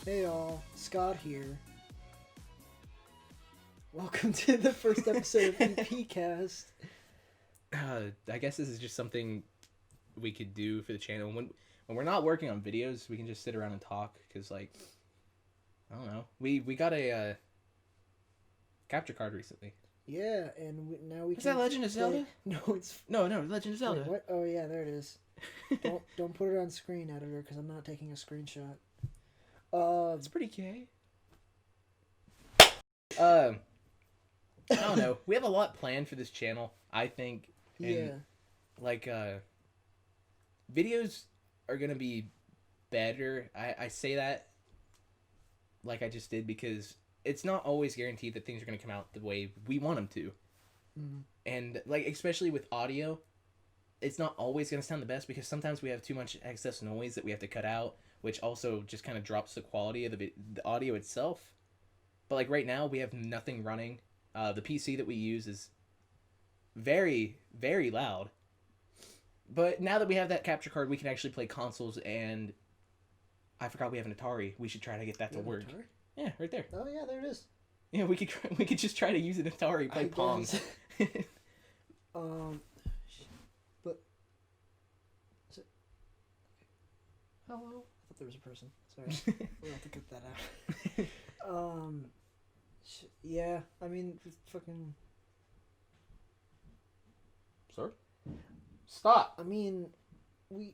Hey y'all, Scott here. Welcome to the first episode of EPCast. I guess this is just something we could do for the channel. When we're not working on videos, we can just sit around and talk. Cause like, I don't know, we got a capture card recently. Yeah, and now we Is can. that Legend of Zelda? No, it's No, Legend of Zelda. Wait, what? Oh yeah, there it is. Don't put it on screen, editor, because I'm not taking a screenshot. It's pretty gay. I don't know. We have a lot planned for this channel, I think. And, yeah. Like, videos are gonna be better. I say that like I just did because it's not always guaranteed that things are gonna come out the way we want them to. Mm. And, like, especially with audio, it's not always gonna sound the best because sometimes we have too much excess noise that we have to cut out, which also just kind of drops the quality of the audio itself. But, like, right now, we have nothing running. The PC that we use is very, very loud. But now that we have that capture card, we can actually play consoles, and I forgot we have an Atari. We should try to get that to work. Atari? Yeah, right there. Oh yeah, there it is. Yeah, we could just try to use an Atari, play Pong. But is it? Hello. I thought there was a person. Sorry, we'll have to cut that out. Yeah, I mean, fucking. Sorry? Stop! I mean, we.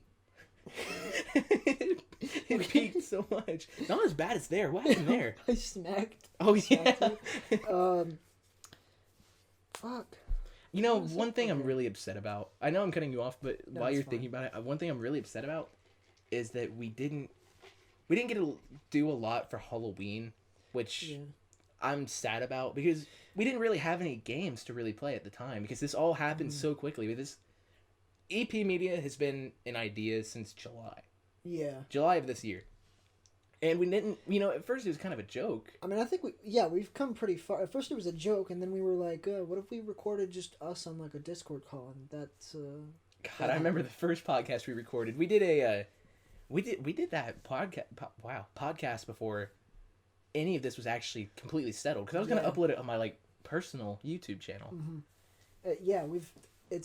It peaked so much. Not as bad as there. What happened there? I smacked. Oh, yeah. Fuck. You know, one thing I'm really upset about. I know I'm cutting you off, but No, while you're fine. thinking about it, one thing I'm really upset about is that we didn't get to do a lot for Halloween, which Yeah. I'm sad about because we didn't really have any games to really play at the time because this all happened so quickly. But this EP Media has been an idea since Yeah. July of this year. And we didn't, at first it was kind of a joke. I mean, I think we've come pretty far. At first it was a joke, and then we were like, what if we recorded just us on like a Discord call, and that's God, I remember the first podcast we recorded. We did we did that podcast before any of this was actually completely settled because I was going to upload it on my like personal YouTube channel. Mm-hmm. Yeah, it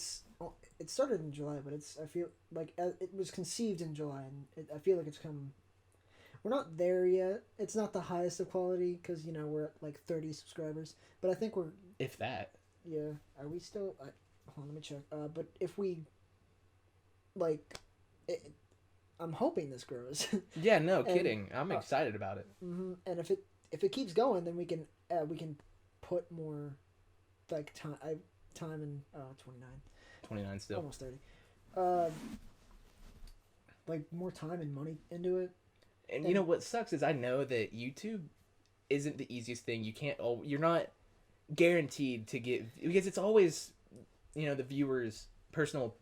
started in July, but I feel like it was conceived in July, and I feel like it's come. We're not there yet. It's not the highest of quality because we're at like 30 subscribers, but I think we're. If that. Yeah, are we still? Hold on, let me check. But if we, like, I'm hoping this grows. Yeah, no kidding. I'm excited about it. Mm-hmm. And if it keeps going, then we can put more, like time in 29. 29 still. Almost 30. Like more time and money into it. And you know what sucks is I know that YouTube isn't the easiest thing. You're not guaranteed to get because it's always the viewers' personal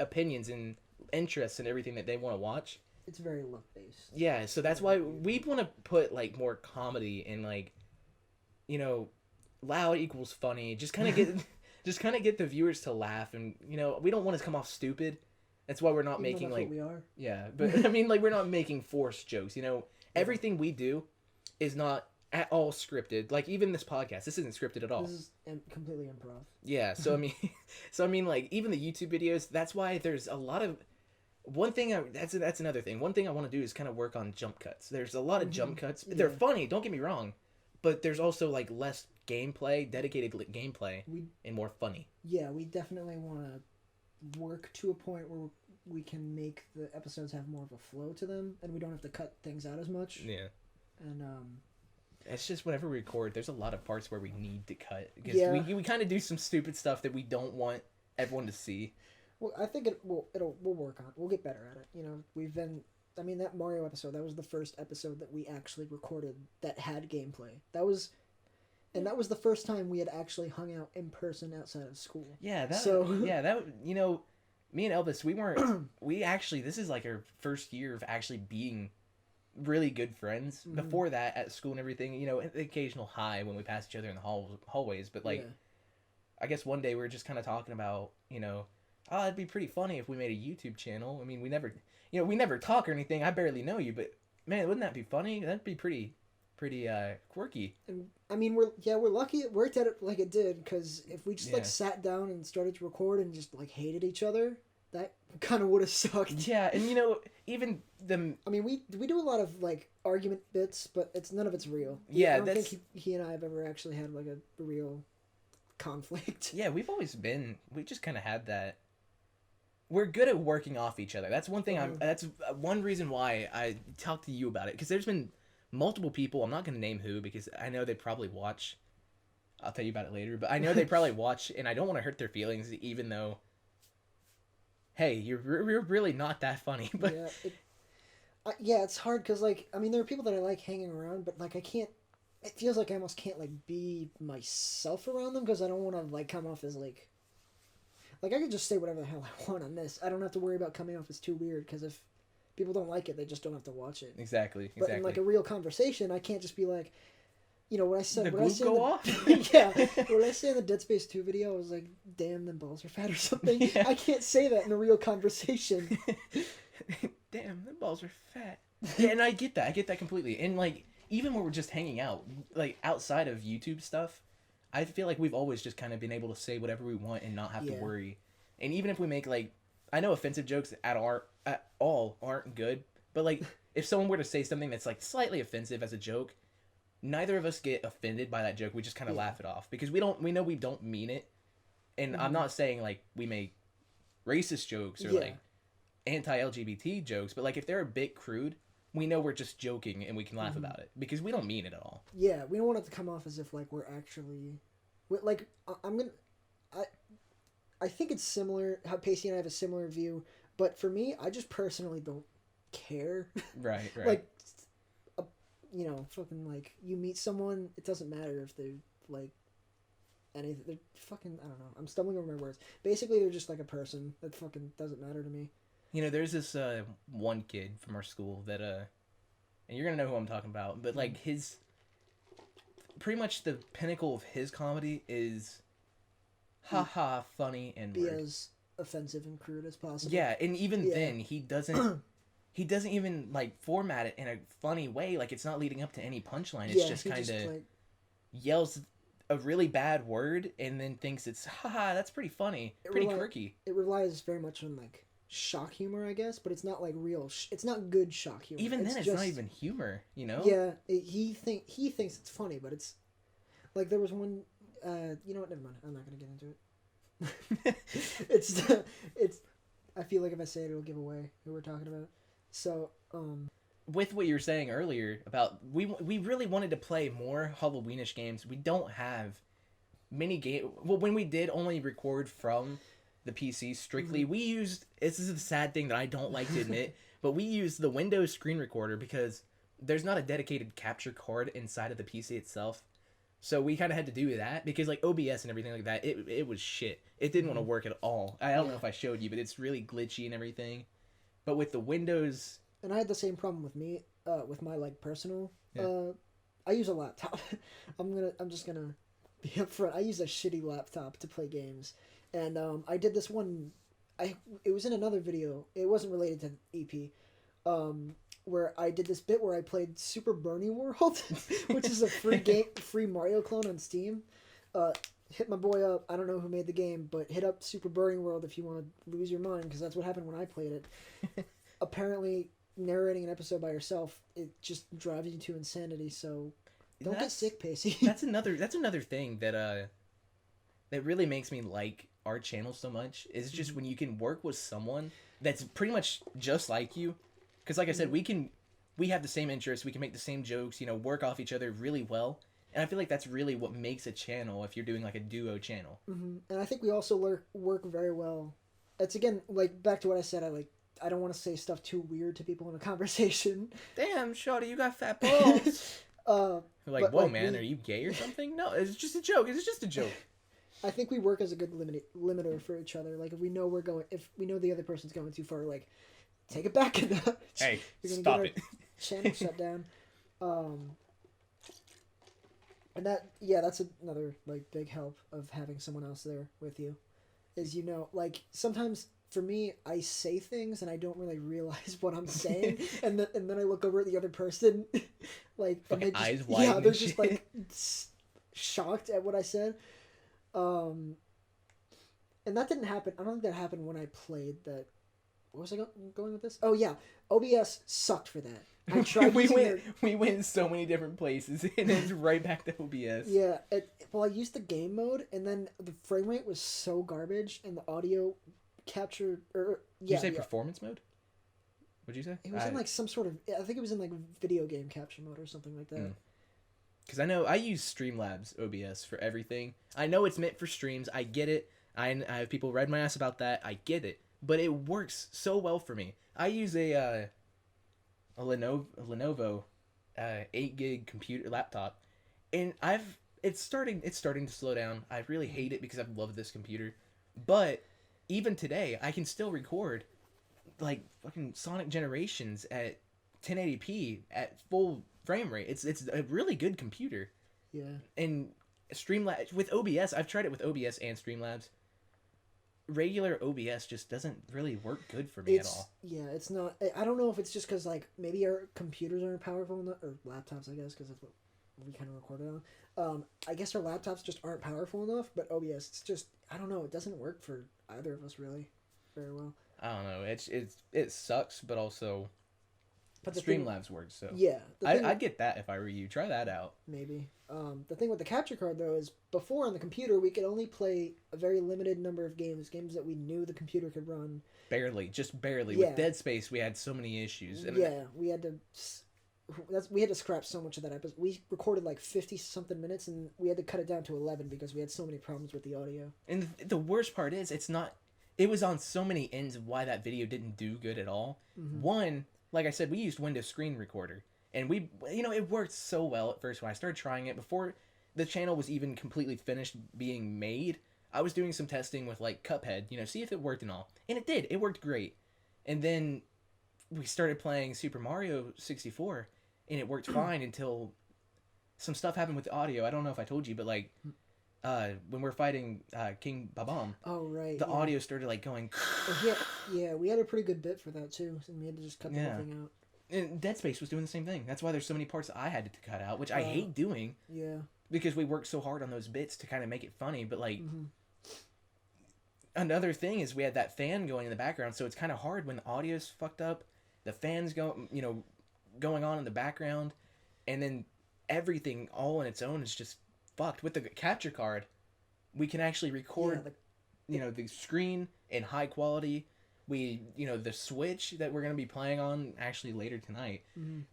opinions and interests and everything that they want to watch. It's very luck based. Yeah, so that's why we want to put like more comedy and like loud equals funny. Just kind of get the viewers to laugh, and we don't want to come off stupid. That's why we're not making that's like what we are. Yeah, but I mean like we're not making forced jokes. Everything we do is not at all scripted. Like even this podcast, this isn't scripted at all. This is completely improv. Yeah, so I mean like even the YouTube videos. That's why there's a lot of that's another thing. One thing I want to do is kind of work on jump cuts. There's a lot of jump cuts. They're funny. Don't get me wrong, but there's also like less gameplay, dedicated gameplay, and more funny. Yeah, we definitely want to work to a point where we can make the episodes have more of a flow to them, and we don't have to cut things out as much. Yeah. And it's just whenever we record, there's a lot of parts where we need to cut because we kind of do some stupid stuff that we don't want everyone to see. Well, I think we'll work on it. We'll get better at it. We've been. I mean, that Mario episode, that was the first episode that we actually recorded that had gameplay. That was the first time we had actually hung out in person outside of school. Yeah, me and Elvis, this is like our first year of actually being really good friends. Mm-hmm. Before that, at school and everything, the occasional hi when we pass each other in the hallways, but like, I guess one day we were just kind of talking about, oh, it'd be pretty funny if we made a YouTube channel. I mean, we never talk or anything. I barely know you, but Man, wouldn't that be funny? That'd be pretty quirky. And I mean, we're lucky it worked out like it did, because if we just like Yeah. sat down and started to record and just like hated each other, that kind of would have sucked. Yeah, and even the I mean, we do a lot of like argument bits, but none of it's real. Yeah, I don't that's- think he and I have ever actually had like a real conflict. yeah, we just kind of had that. We're good at working off each other. That's one thing. That's one reason why I talked to you about it, because there's been multiple people. I'm not going to name who because I know they probably watch. I'll tell you about it later, but I know they probably watch, and I don't want to hurt their feelings, even though. Hey, you're really not that funny, but yeah, it's hard because like I mean there are people that I like hanging around, but like I can't. It feels like I almost can't like be myself around them because I don't want to like come off as like I could just say whatever the hell I want on this. I don't have to worry about coming off as too weird, because if people don't like it, they just don't have to watch it. Exactly. But in like a real conversation, I can't just be like, what I said. The What I glue say go off. Yeah, what I say in the Dead Space 2 video, I was like, "Damn, them balls are fat" or something. Yeah. I can't say that in a real conversation. Damn, the balls are fat. Yeah, and I get that. I get that completely. And like even when we're just hanging out, like outside of YouTube stuff, I feel like we've always just kind of been able to say whatever we want and not have to worry. And even if we make like, I know offensive jokes at all aren't good, but like if someone were to say something that's like slightly offensive as a joke, neither of us get offended by that joke. We just kind of laugh it off because we know we don't mean it. And I'm not saying like we make racist jokes or like anti-LGBT jokes, but like if they're a bit crude, we know we're just joking and we can laugh about it because we don't mean it at all. Yeah, we don't want it to come off as if like we're actually, like I think it's similar how Pacey and I have a similar view, but for me, I just personally don't care. Right. Like, fucking like you meet someone, it doesn't matter if they're like anything. They're fucking, I don't know. I'm stumbling over my words. Basically, they're just like a person. That fucking doesn't matter to me. There's this one kid from our school that and you're gonna know who I'm talking about, but like his pretty much the pinnacle of his comedy is haha funny and Be as offensive and crude as possible. yeah, and even then he doesn't even like format it in a funny way. Like it's not leading up to any punchline. It's just kind of like yells a really bad word and then thinks it's haha that's pretty funny, pretty quirky. It relies very much on like shock humor, I guess, but it's not like real. It's not good shock humor. Even then, it's not even humor. Yeah, he thinks it's funny, but it's like there was one. You know what? Never mind. I'm not gonna get into it. it's. I feel like if I say it, it'll give away who we're talking about. So, with what you were saying earlier about we really wanted to play more Halloweenish games. We don't have many game. Well, when we did only record from the PC strictly, we used. This is the sad thing that I don't like to admit, but we used the Windows screen recorder because there's not a dedicated capture card inside of the PC itself. So we kind of had to do that because like OBS and everything like that, it was shit. It didn't want to work at all. I don't know if I showed you, but it's really glitchy and everything. But with the Windows, and I had the same problem with me, with my like personal. I use a laptop. I'm just gonna be upfront. I use a shitty laptop to play games, and I did this one. It was in another video. It wasn't related to EP. Where I did this bit where I played Super Bernie World, which is a free Mario clone on Steam. Hit my boy up. I don't know who made the game, but hit up Super Bernie World if you want to lose your mind, because that's what happened when I played it. Apparently, narrating an episode by yourself, it just drives you to insanity. So don't get sick, Pacey. That's another thing that that really makes me like our channel so much is just when you can work with someone that's pretty much just like you. Because like I said, we have the same interests, we can make the same jokes, work off each other really well. And I feel like that's really what makes a channel if you're doing like a duo channel. Mm-hmm. And I think we also work very well. It's again, like back to what I said, I don't want to say stuff too weird to people in a conversation. Damn, shawty, you got fat balls. Like, whoa, man, are you gay or something? No, it's just a joke. It's just a joke. I think we work as a good limiter for each other. Like if we know the other person's going too far, like, take it back a notch. Hey, you're gonna stop get it. Channel shut down. And that's another like big help of having someone else there with you. Is like sometimes for me, I say things and I don't really realize what I'm saying, and then I look over at the other person, like, and Fucking they just, eyes wide yeah, and they're just shit. like shocked at what I said. Um, and that didn't happen. I don't think that happened when I played that. What was I going with this? Oh yeah, OBS sucked for that. I tried we using went their, we went in so many different places, and it's right back to OBS. yeah. Well, I used the game mode, and then the frame rate was so garbage, and the audio capture, or Did yeah, you say performance mode? What'd you say? it was in like some sort of. I think it was in like video game capture mode or something like that. Because I know I use Streamlabs OBS for everything. I know it's meant for streams. I get it. I have people read my ass about that. I get it. But it works so well for me. I use a Lenovo 8 gig computer laptop, and it's starting to slow down. I really hate it because I've loved this computer, but even today I can still record like fucking Sonic Generations at 1080p at full frame rate. It's a really good computer. Yeah. And Streamlabs with OBS, I've tried it with OBS and Streamlabs. Regular OBS just doesn't really work good for me at all. Yeah, it's not. I don't know if it's just because like maybe our computers aren't powerful enough, or laptops, I guess, because that's what we kind of recorded on. I guess our laptops just aren't powerful enough, but OBS, it's just, I don't know, it doesn't work for either of us really very well. I don't know. It sucks, but also But Streamlabs works. So yeah, I'd get that if I were you. Try that out. maybe. The thing with the capture card though is before on the computer we could only play a very limited number of games that we knew the computer could run. Barely, just barely. Yeah. With Dead Space, we had so many issues. And Yeah, we had to scrap so much of that episode. We recorded like 50 something minutes and we had to cut it down to 11 because we had so many problems with the audio. And the worst part is, it was on so many ends of why that video didn't do good at all. Mm-hmm. One, like I said, we used Windows Screen Recorder. And it worked so well at first when I started trying it. Before the channel was even completely finished being made, I was doing some testing with like Cuphead, see if it worked and all. And it did. It worked great. And then we started playing Super Mario 64, and it worked fine until some stuff happened with the audio. I don't know if I told you, but like when we're fighting King Babam, oh right, the audio started like going. Yeah, we had a pretty good bit for that too, and we had to just cut the whole thing out. And Dead Space was doing the same thing. That's why there's so many parts that I had to cut out, which I hate doing. Yeah. Because we worked so hard on those bits to kind of make it funny, but like. Another thing is we had that fan going in the background, so it's kind of hard when the audio's fucked up, the fan's going on in the background, and then everything all on its own is just fucked. With the capture card, we can actually record, the screen in high quality. The Switch that we're going to be playing on actually later tonight,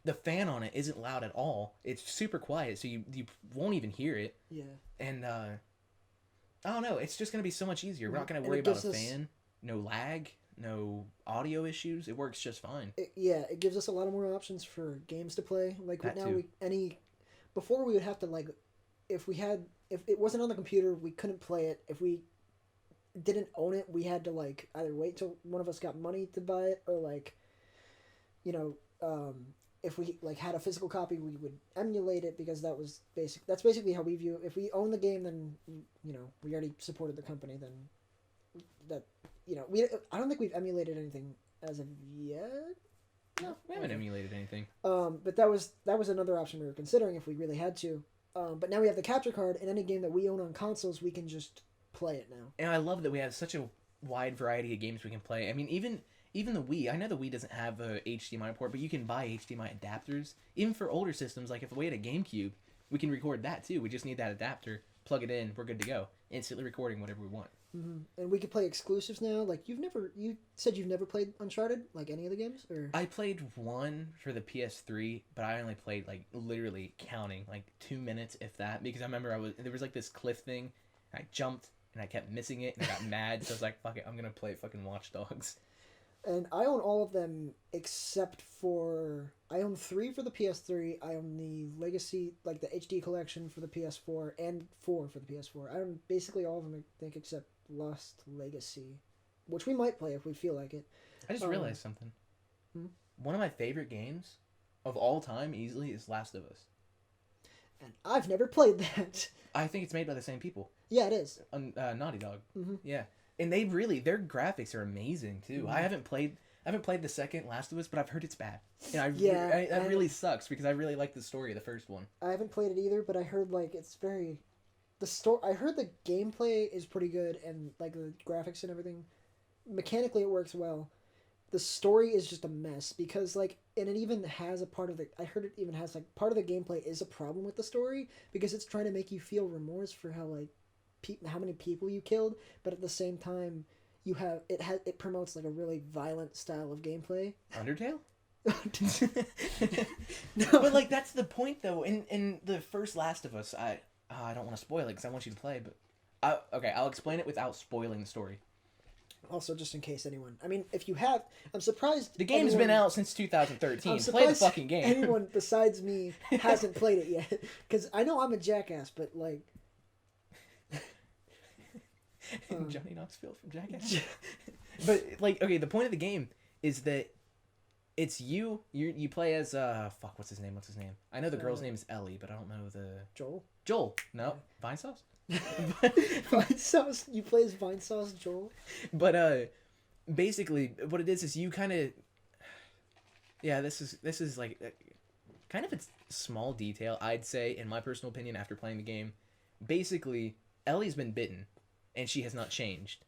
the fan on it isn't loud at all. It's super quiet, so you won't even hear it. Yeah. And, I don't know. It's just going to be so much easier. We're not going to worry about a fan, no lag, no audio issues. It works just fine. It gives us a lot more options for games to play. Like That now, too. before we would have to like, if it wasn't on the computer, we couldn't play it. If we didn't own it, we had to like either wait till one of us got money to buy it, or like, if we like had a physical copy, we would emulate it because that's basically how we view it. If we own the game, then we already supported the company. Then that I don't think we've emulated anything as of yet. No, we haven't emulated anything. But that was another option we were considering if we really had to. But now we have the capture card, and any game that we own on consoles, we can just play it now. And I love that we have such a wide variety of games we can play. I mean, even the Wii. I know the Wii doesn't have a HDMI port, but you can buy HDMI adapters. Even for older systems, like if we had a GameCube, we can record that too. We just need that adapter, plug it in, we're good to go. Instantly recording whatever we want. Mm-hmm. And we can play exclusives now. Like you said you've never played Uncharted, like any of the games, or I played one for the PS3, but I only played like literally counting like 2 minutes, if that, because I remember there was like this cliff thing, and I jumped and I kept missing it and I got mad, so I was like, fuck it, I'm gonna play fucking Watch Dogs. And I own all of them except for I own 3 for the PS3. I own the Legacy, like the HD collection for the PS4, and 4 for the PS4. I own basically all of them, I think, except Lost Legacy, which we might play if we feel like it. I just realized something. One of my favorite games of all time, easily, is Last of Us. And I've never played that. I think it's made by the same people. Yeah, it is. Naughty Dog. Mm-hmm. Yeah. And their graphics are amazing too. I haven't played the second Last of Us, but I've heard it's bad. And that really sucks because I really like the story of the first one. I haven't played it either, but I heard like it's very I heard the gameplay is pretty good and like the graphics and everything. Mechanically it works well. The story is just a mess because like and it even has a part of the I heard it even has like part of the gameplay is a problem with the story because it's trying to make you feel remorse for how like how many people you killed, but at the same time it promotes like a really violent style of gameplay. Undertale? No. But like that's the point though. In the first Last of Us, I don't want to spoil it because I want you to play, but I'll explain it without spoiling the story. Also, just in case anyone, I mean, if you have, I'm surprised. The game's been out since 2013. Play the fucking game. Anyone besides me hasn't played it yet, because I know I'm a jackass, but like. Johnny Knoxville from Jackass. But like, okay, the point of the game is that it's you play as what's his name? I know the girl's name is Ellie, but I don't know the Joel. No, Vine Sauce. Vine Sauce. You play as Vine Sauce Joel. But basically, what it is you kind of. Yeah, this is like kind of a small detail, I'd say, in my personal opinion, after playing the game. Basically, Ellie's been bitten, and she has not changed,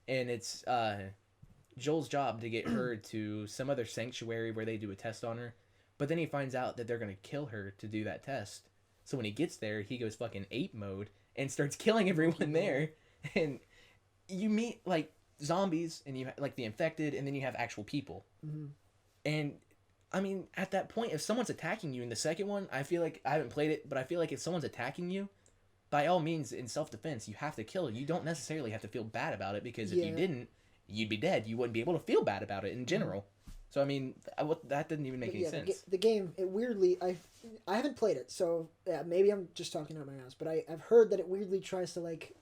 and it's Joel's job to get her to some other sanctuary where they do a test on her, but then he finds out that they're gonna kill her to do that test. So when he gets there, he goes fucking ape mode and starts killing everyone there, and you meet like zombies, and you like the infected, and then you have actual people. Mm-hmm. And I mean, at that point, if someone's attacking you in the second one, I feel like I haven't played it, but I feel like if someone's attacking you, by all means, in self-defense, you have to kill. You don't necessarily have to feel bad about it, because if you didn't, you'd be dead. You wouldn't be able to feel bad about it in general. So I mean, that didn't even make any sense. The game, it weirdly, I haven't played it, so yeah, maybe I'm just talking out my ass, but I've heard that it weirdly tries to like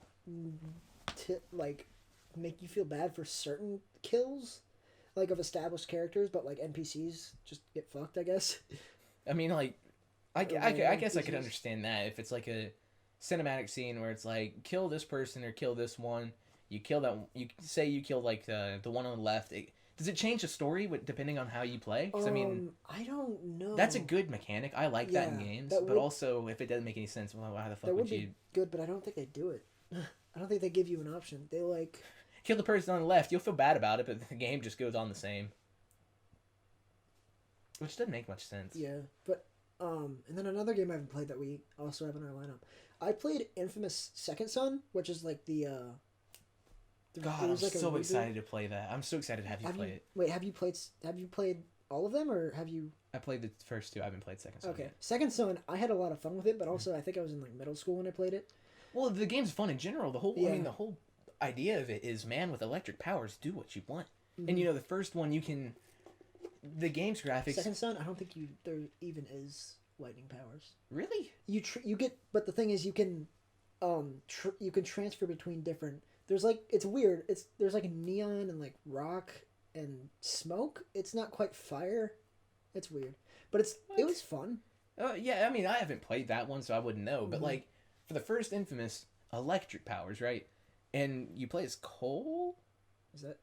make you feel bad for certain kills, like of established characters, but like NPCs just get fucked, I guess. I mean, like, I guess I could understand that if it's like a cinematic scene where it's like kill this person or kill this one. You kill that. You say you killed like the one on the left. Does it change the story depending on how you play? 'Cause, I mean, I don't know. That's a good mechanic. I like that in games. But also, if it doesn't make any sense, well, how the fuck would you? Be good, but I don't think they do it. I don't think they give you an option. They like kill the person on the left. You'll feel bad about it, but the game just goes on the same, which doesn't make much sense. Yeah, but and then another game I haven't played that we also have in our lineup. I played Infamous Second Son, which is like the God, I'm like so excited to play that. I'm so excited to have you play it. Wait, have you played all of them, or have you? I played the first two. I haven't played Second Son. Okay, yet. Second Son, I had a lot of fun with it, but also I think I was in like middle school when I played it. Well, the game's fun in general. The whole idea of it is, man, with electric powers, do what you want. Mm-hmm. And you know, the first one the game's graphics. Second Son, I don't think there even is lightning powers. Really? You get, but the thing is, you can transfer between different. There's like, it's weird. There's like neon and like rock and smoke. It's not quite fire. It's weird, but it was fun. Yeah, I mean, I haven't played that one, so I wouldn't know. But like, for the first Infamous, electric powers, right? And you play as Cole.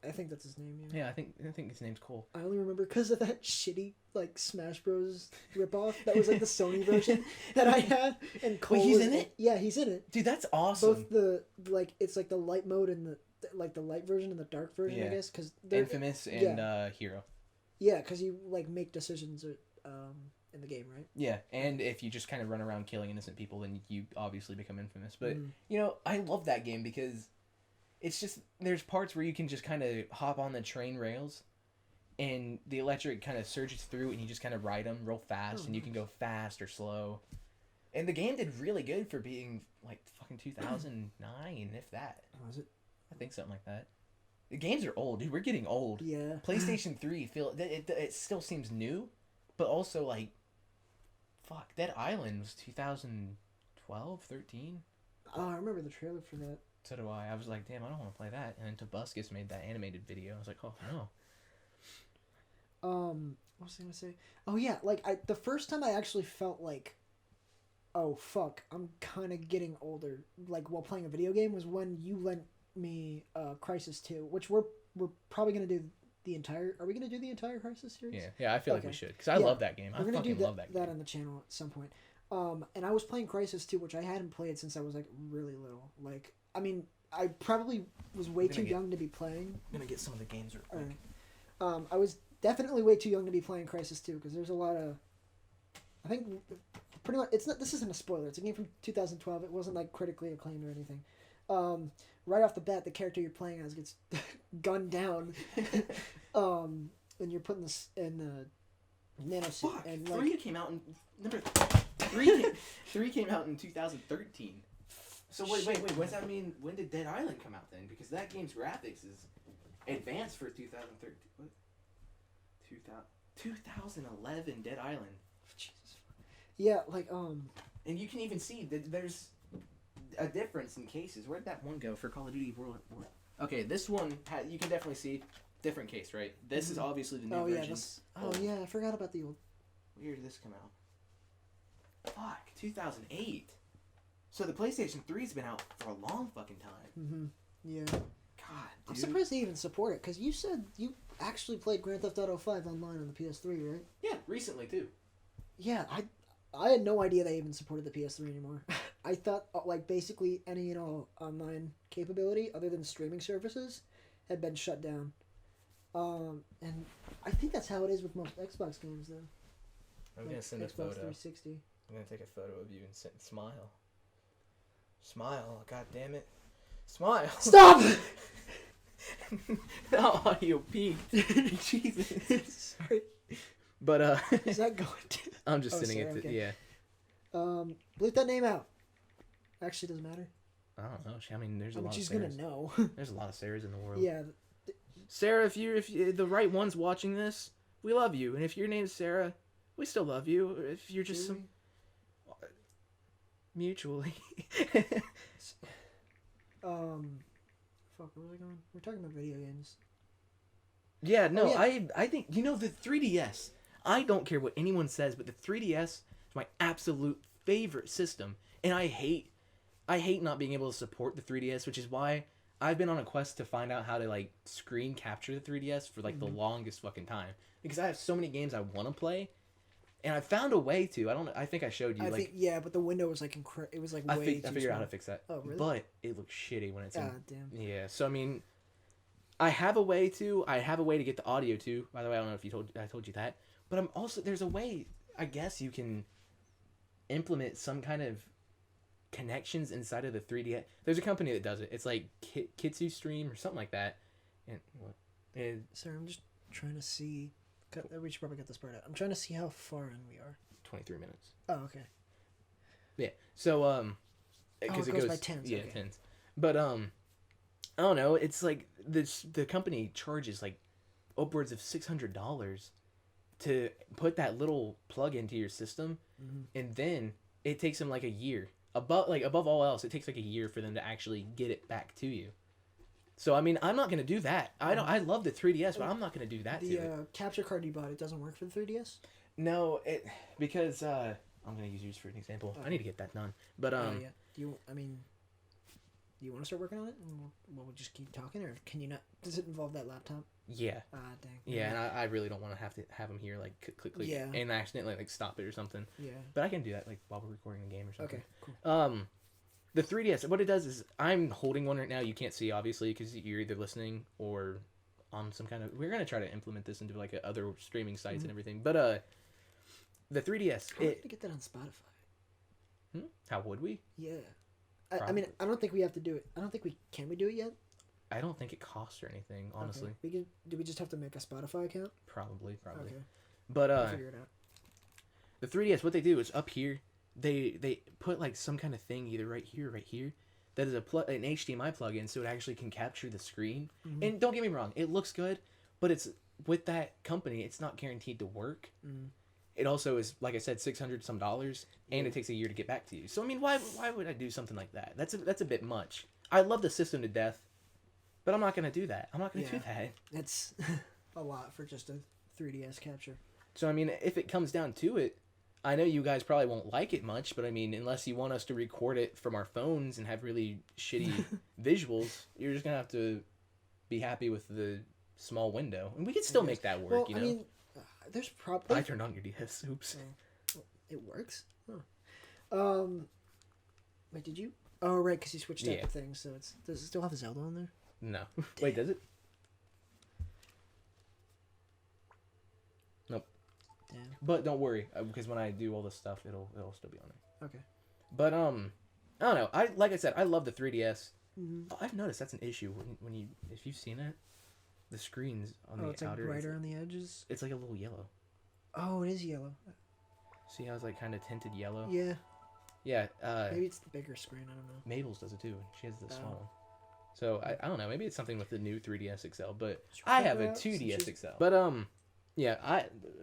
I think that's his name. Yeah, I think his name's Cole. I only remember because of that shitty like Smash Bros. Ripoff. That was like the Sony version that I had, and Cole. Wait, he's in it? Yeah, he's in it. Dude, that's awesome. Both it's like the light mode and the light version and the dark version, I guess, because Infamous and Hero. Yeah, because you like make decisions in the game, right? Yeah, and if you just kind of run around killing innocent people, then you obviously become infamous. But you know, I love that game because it's just there's parts where you can just kind of hop on the train rails, and the electric kind of surges through, and you just kind of ride them real fast, and you can go fast or slow. And the game did really good for being like fucking 2009, if that. Was it? I think something like that. The games are old, dude. We're getting old. Yeah. PlayStation 3 it still seems new, but also like, fuck, Dead Island was 2012, 13. Oh, I remember the trailer for that. So do I. I was like, damn, I don't want to play that. And then Tobuscus made that animated video. I was like, oh no. What was I gonna say? Oh yeah, like the first time I actually felt like, oh fuck, I'm kind of getting older. Like while playing a video game was when me Crisis 2, which we're probably gonna do the entire. Are we gonna do the entire Crisis series? Yeah, I feel like we should because I love that game. I fucking love that game. That on the channel at some point. And I was playing Crisis 2, which I hadn't played since I was like really little. Like, I mean, I probably was way too young to be playing. I'm gonna get some of the games real quick. I was definitely way too young to be playing Crisis 2 because there's a lot of. I think pretty much it's not. This isn't a spoiler. It's a game from 2012. It wasn't like critically acclaimed or anything. Right off the bat, the character you're playing as gets gunned down. And you're putting this in the nanosuit. Fuck. And like, three came out in 2013. So wait. What does that mean? When did Dead Island come out then? Because that game's graphics is advanced for 2013. What? 2011 Dead Island. Jesus. Yeah, like And you can even see that there's a difference in cases. Where'd that one go for Call of Duty World War? Okay, this one you can definitely see different case, right? This is obviously the new version. Yeah, I forgot about the old. What year did this come out? Fuck, 2008. So the PlayStation 3's been out for a long fucking time. Mm-hmm. Yeah. God, dude. I'm surprised they even support it, because you said you actually played Grand Theft Auto 5 online on the PS3, right? Yeah, recently too. Yeah, I had no idea they even supported the PS3 anymore. I thought like basically any and all online capability other than streaming services had been shut down. And I think that's how it is with most Xbox games, though. I'm like gonna send Xbox a photo. 360. I'm gonna take a photo of you and smile. Smile, god damn it. Smile. Stop! The audio peaked. Jesus. Sorry. But Is that going to? I'm just sending it to okay. yeah. Bleep that name out. Actually, doesn't matter. I don't know. I mean, there's a lot of she's Sarahs. gonna know. There's a lot of Sarahs in the world. Yeah. Sarah, if you the right one's watching this, we love you. And if your name's Sarah, we still love you. If you're just some mutually. Fuck, where was I going? We're talking about video games. Yeah, no, oh, yeah. I think the 3DS. I don't care what anyone says, but the 3DS is my absolute favorite system, and I hate not being able to support the 3DS, which is why I've been on a quest to find out how to like screen capture the 3DS for like the longest fucking time, because I have so many games I want to play, and I found a way to. I think I showed you. But the window was like it was like way I figured out how to fix that. Oh, really? But it looks shitty when it's in. Damn. Yeah, so I mean, I have a way to get the audio too. By the way, I don't know if I told you that, but I'm also there's a way. I guess you can implement some kind of connections inside of the 3DS. There's a company that does it. It's like Kitsu Stream or something like that. And Sorry, I'm just trying to see. We should probably get this part out. I'm trying to see how far in we are. 23 minutes. Oh, okay. Yeah. So because it goes by tens. Yeah, okay. tens. But I don't know. It's like the company charges like upwards of $600 to put that little plug into your system, and then it takes them like a year. Above all else, it takes like a year for them to actually get it back to you. So I mean, I'm not gonna do that. I love the 3DS, but I'm not gonna do that. The capture card you bought, it doesn't work for the 3DS. No, because I'm gonna use yours for an example. I need to get that done. But yeah. Do you want to start working on it, and we'll just keep talking, or can you not? Does it involve that laptop? Yeah. Dang. Yeah, and I really don't want to have them here like click and accidentally like stop it or something. Yeah. But I can do that like while we're recording a game or something. Okay. Cool. The 3DS, what it does is I'm holding one right now. You can't see obviously because you're either listening or on some kind of. We're gonna try to implement this into like other streaming sites and everything. But the 3DS. How to get that on Spotify? How would we? Yeah. I mean, I don't think we have to do it. I don't think we can. We do it yet? I don't think it costs or anything, honestly. Okay. Do we just have to make a Spotify account? Probably. Okay. But I'll figure it out. The 3DS, what they do is up here, they put like some kind of thing either right here, that is an HDMI plug-in, so it actually can capture the screen. And don't get me wrong, it looks good, but it's with that company, it's not guaranteed to work. It also is, like I said, $600 some, and it takes a year to get back to you. So I mean, why would I do something like that? That's a bit much. I love the system to death, but I'm not gonna do that. I'm not gonna do that. That's a lot for just a 3DS capture. So I mean, if it comes down to it, I know you guys probably won't like it much, but I mean, unless you want us to record it from our phones and have really shitty visuals, you're just gonna have to be happy with the small window, and we can still make that work. Well, you know, I mean, there's probably I turned on your DS. Oops. it works. Wait, did you? Oh, right, because you switched out the thing, so does it still have Zelda on there? No. Wait, does it? Nope. Damn. But don't worry, because when I do all this stuff, it'll still be on there. Okay. But I don't know. Like I said, I love the 3DS. Mm-hmm. I've noticed that's an issue when you if you've seen it, the screens on the it's outer. like brighter on the edges. It's like a little yellow. Oh, it is yellow. See how it's like kind of tinted yellow? Yeah. Yeah. Maybe it's the bigger screen. I don't know. Mabel's does it too. She has the small one. So I don't know. Maybe it's something with the new 3DS XL, but I have a 2DS XL. But yeah,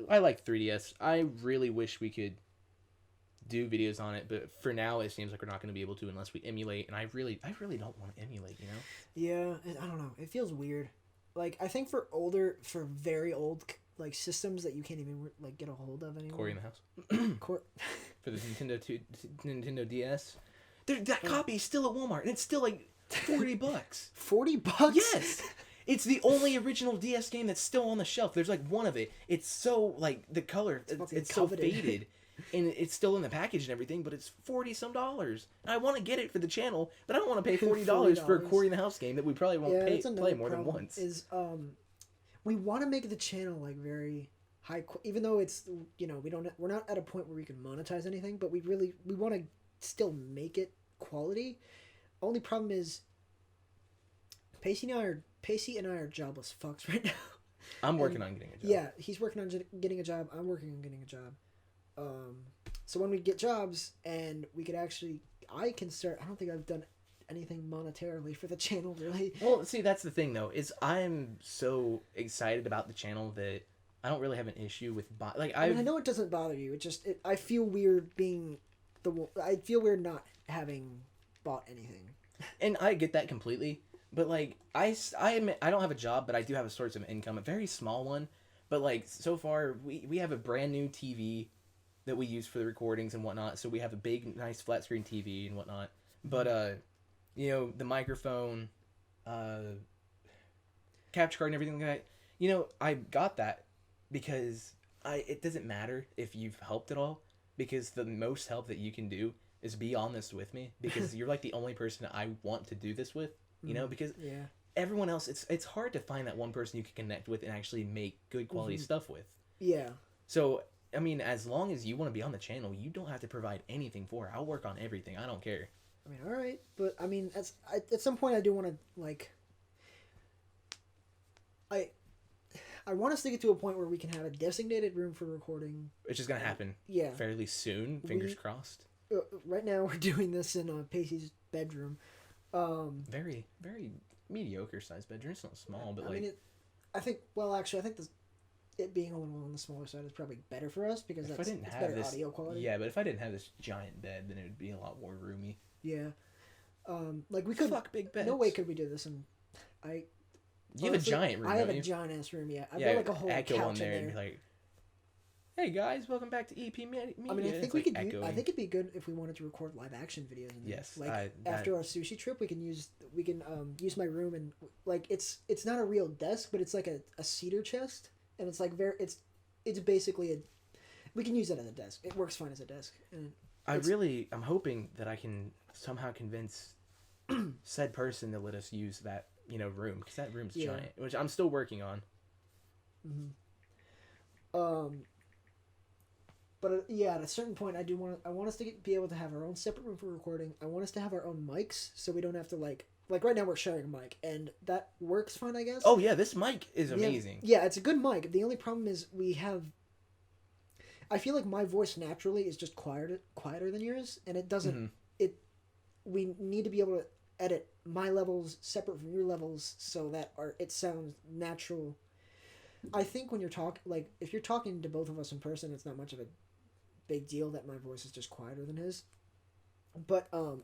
I like 3DS. I really wish we could do videos on it, but for now it seems like we're not going to be able to unless we emulate, and I really don't want to emulate, you know? Yeah, I don't know. It feels weird. Like, I think for very old like systems that you can't even like get a hold of anymore. Corey in the house. For the Nintendo DS. That copy is still at Walmart, and it's still like $40. $40? Yes. It's the only original DS game that's still on the shelf. There's like one of it. It's so like the color, it's so faded, and it's still in the package and everything. But it's $40-some. And I want to get it for the channel, but I don't want to pay $40 for a Corey in the House game that we probably won't play more than once. We want to make the channel like very high, even though it's we're not at a point where we can monetize anything, but we want to still make it quality. Only problem is Pacey and I are jobless fucks right now. I'm working on getting a job. Yeah, he's working on getting a job. I'm working on getting a job. So when we get jobs and we could I can start. I don't think I've done anything monetarily for the channel really. Well, see, that's the thing though, is I'm so excited about the channel that I don't really have an issue with I know it doesn't bother you. It just I feel weird I feel weird not having bought anything. And I get that completely. But, like, I admit, I don't have a job, but I do have a source of income, a very small one. But, like, so far, we have a brand new TV that we use for the recordings and whatnot. So we have a big, nice flat screen TV and whatnot. But, the microphone, capture card and everything like that, I got that because it doesn't matter if you've helped at all. Because the most help that you can do is be on this with me. Because you're, like, the only person I want to do this with. Because everyone else, it's hard to find that one person you can connect with and actually make good quality stuff with. Yeah. So, I mean, as long as you want to be on the channel, you don't have to provide anything for it. I'll work on everything. I don't care. I mean, all right. But, I mean, at some point I do want to, like... I want us to get to a point where we can have a designated room for recording. Which is going to happen fairly soon. Fingers crossed. Right now we're doing this in Pacey's bedroom. Very, very mediocre sized bedroom. It's not small, but I think it being a little on the smaller side is probably better for us because it's better audio quality. Yeah, but if I didn't have this giant bed, then it would be a lot more roomy. Yeah. Like we could. Fuck big beds. No way could we do this You have a giant room. I have a giant ass room. Yeah. I've got like a whole echo couch on there. in there. And like, hey guys, welcome back to EP Media. I mean, I think we could. I think it'd be good if we wanted to record live action videos. In there. Yes. Like after our sushi trip, we can use my room and like it's not a real desk, but it's like a cedar chest, and it's like it's basically we can use that as a desk. It works fine as a desk. And I'm hoping that I can somehow convince said person to let us use that room because that room's giant, which I'm still working on. Mm-hmm. But at a certain point, I want us to be able to have our own separate room for recording. I want us to have our own mics, so we don't have to like right now we're sharing a mic, and that works fine, I guess. Oh yeah, this mic is amazing. Yeah, it's a good mic. The only problem is I feel like my voice naturally is just quieter than yours, and it doesn't. Mm-hmm. We need to be able to edit my levels separate from your levels so that it sounds natural. I think when if you're talking to both of us in person, it's not much of a big deal that my voice is just quieter than his. But I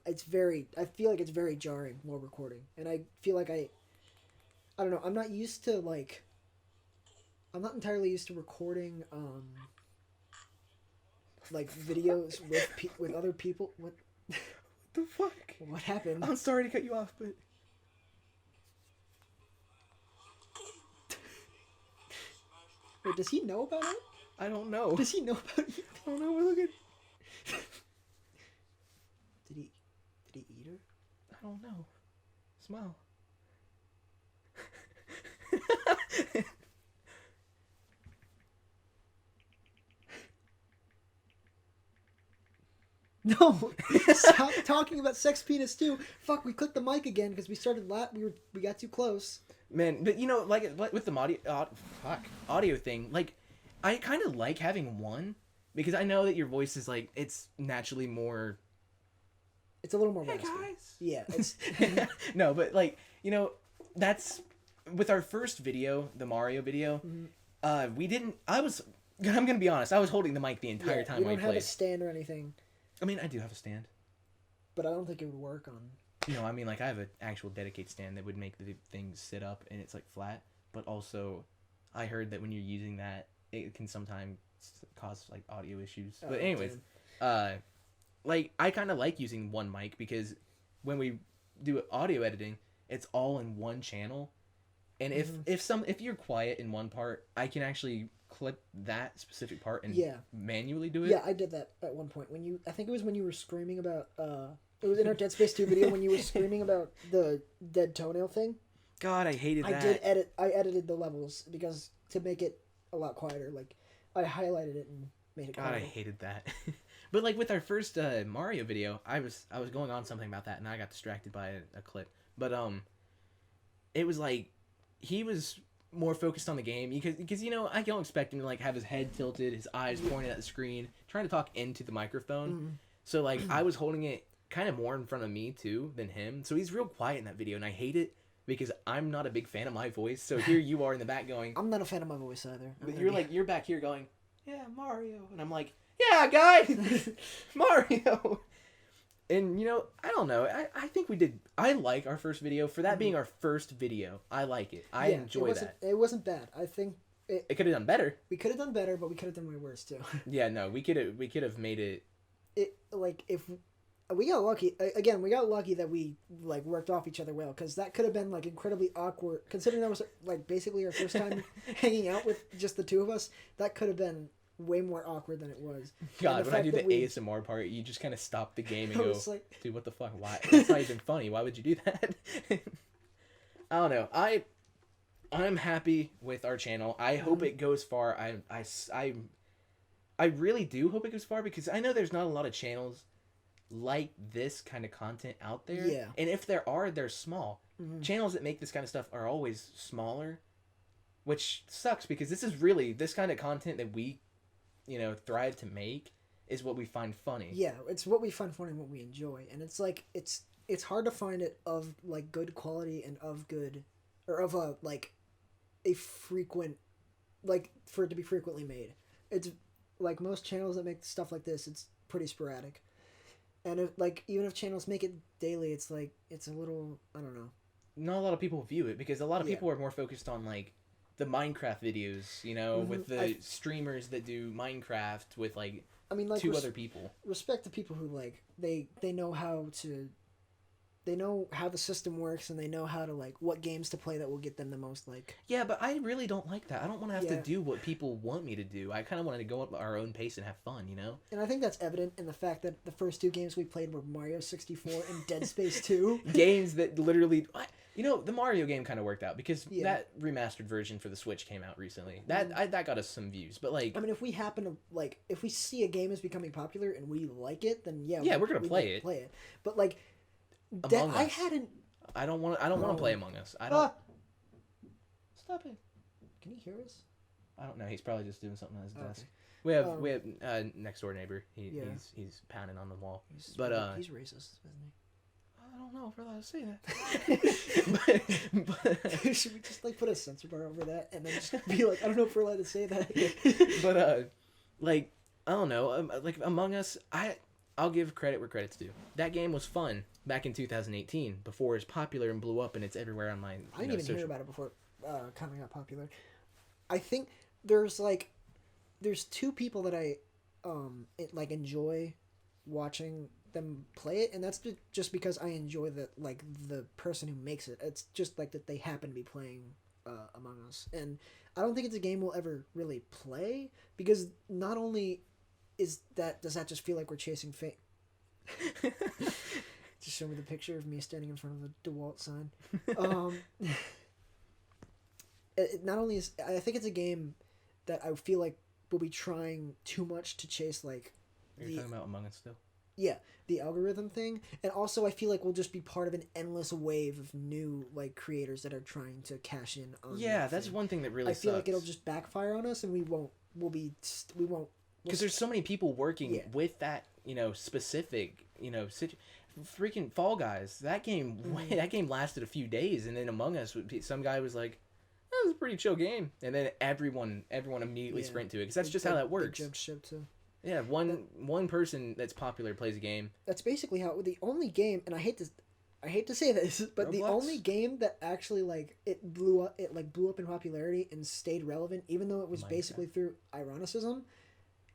feel like it's very jarring while recording, and I feel like I don't know. I'm not entirely used to recording. like videos with other people. What the fuck? What happened? I'm sorry to cut you off, but wait, does he know about it? I don't know. Does he know about it? I don't know. We're looking. Did he eat her? I don't know. Smile. No, stop talking about sex penis too. Fuck, we clicked the mic again because we started we got too close. Man, but you know, like with the audio thing, like I kind of like having one because I know that your voice is like it's naturally more. It's a little more. Hey raspy. guys. Yeah. It's... No, but like you know, that's with our first video, the Mario video. Mm-hmm. We didn't. I'm gonna be honest. I was holding the mic the entire time. We don't have a stand or anything. I mean, I do have a stand. But I don't think it would work on... No, I mean, like, I have an actual dedicated stand that would make the thing sit up and it's, like, flat. But also, I heard that when you're using that, it can sometimes cause, like, audio issues. But anyways, like, I kind of like using one mic because when we do audio editing, it's all in one channel. And if you're quiet in one part, I can actually clip that specific part and manually do it. Yeah, I did that at one point. I think it was when you were screaming about it was in our Dead Space 2 video when you were screaming about the dead toenail thing. God, I hated that. I edited the levels because to make it a lot quieter, like I highlighted it and made it quieter. God, I hated that. But like with our first Mario video, I was going on something about that and I got distracted by a clip. But it was like he was more focused on the game because you know I don't expect him to like have his head tilted, his eyes pointed at the screen, trying to talk into the microphone. So like I was holding it kind of more in front of me too than him. So he's real quiet in that video, and I hate it because I'm not a big fan of my voice. So here you are in the back going, I'm not a fan of my voice either. But you're back here going, yeah, Mario, and I'm like, yeah, guys, Mario. And, you know, I don't know. I think we did... I like our first video. For that being our first video, I like it. I enjoy that. It wasn't bad. I think... It could have done better. We could have done better, but we could have done way worse, too. Yeah, no. We could have made it... Like, if... We got lucky. Again, we got lucky that we, like, worked off each other well. Because that could have been, like, incredibly awkward. Considering that was, like, basically our first time hanging out with just the two of us. That could have been... way more awkward than it was. God, when I do the ASMR part, you just kind of stop the game and go, like... dude, what the fuck? Why? It's not even funny. Why would you do that? I don't know. I'm happy with our channel. I hope it goes far. I really do hope it goes far because I know there's not a lot of channels like this kind of content out there. Yeah. And if there are, they're small. Channels that make this kind of stuff are always smaller, which sucks because this is really this kind of content that we thrive to make is what we find funny. Yeah, it's what we find funny and what we enjoy. And it's like it's hard to find it of like good quality and of good or of a frequent for it to be frequently made. It's like most channels that make stuff like this, it's pretty sporadic. And even if channels make it daily, it's like it's a little, I don't know. Not a lot of people view it because a lot of people are more focused on like the Minecraft videos, with the streamers that do Minecraft with two other people. Respect the people who they know how the system works and they know how to what games to play that will get them the most Yeah, but I really don't like that. I don't want to have to do what people want me to do. I kind of wanted to go at our own pace and have fun, And I think that's evident in the fact that the first two games we played were Mario 64 and Dead Space 2. Games that literally... the Mario game kind of worked out because that remastered version for the Switch came out recently. That got us some views, but I mean, if we happen to if we see a game is becoming popular and we like it, then we're gonna play it. But Among Us. I don't want to play Among Us. I don't. Stop it! Can he hear us? I don't know. He's probably just doing something on his desk. Okay. We have next door neighbor. He's pounding on the wall. He's racist, isn't he? I don't know if we're allowed to say that. but should we just put a censor bar over that and then just be I don't know if we're allowed to say that. But I don't know. Among Us, I'll give credit where credit's due. That game was fun back in 2018 before it was popular and blew up and it's everywhere online. I didn't even hear about it before coming out popular. I think there's two people that enjoy watching them play it, and that's just because I enjoy the person who makes it. It's just like that they happen to be playing Among Us, and I don't think it's a game we'll ever really play, because not only does that just feel like we're chasing fame. Just show me the picture of me standing in front of the DeWalt sign. Not only I think it's a game that I feel like will be trying too much to chase like. You're talking about Among Us still? Yeah, the algorithm thing, and also I feel like we'll just be part of an endless wave of new like creators that are trying to cash in on. Yeah, that's one thing that really. I feel like it'll just backfire on us, and we won't. Because there's so many people working with that, specific, freaking Fall Guys. That game, that game lasted a few days, and then Among Us, some guy was like, "That was a pretty chill game," and then everyone immediately sprint to it, because that's just how that works. Jumped ship too. Yeah, one person that's popular plays a game. That's basically how the only game, and I hate to say this, but Roblox? The only game that actually it blew up in popularity and stayed relevant, even though it was basically through ironicism,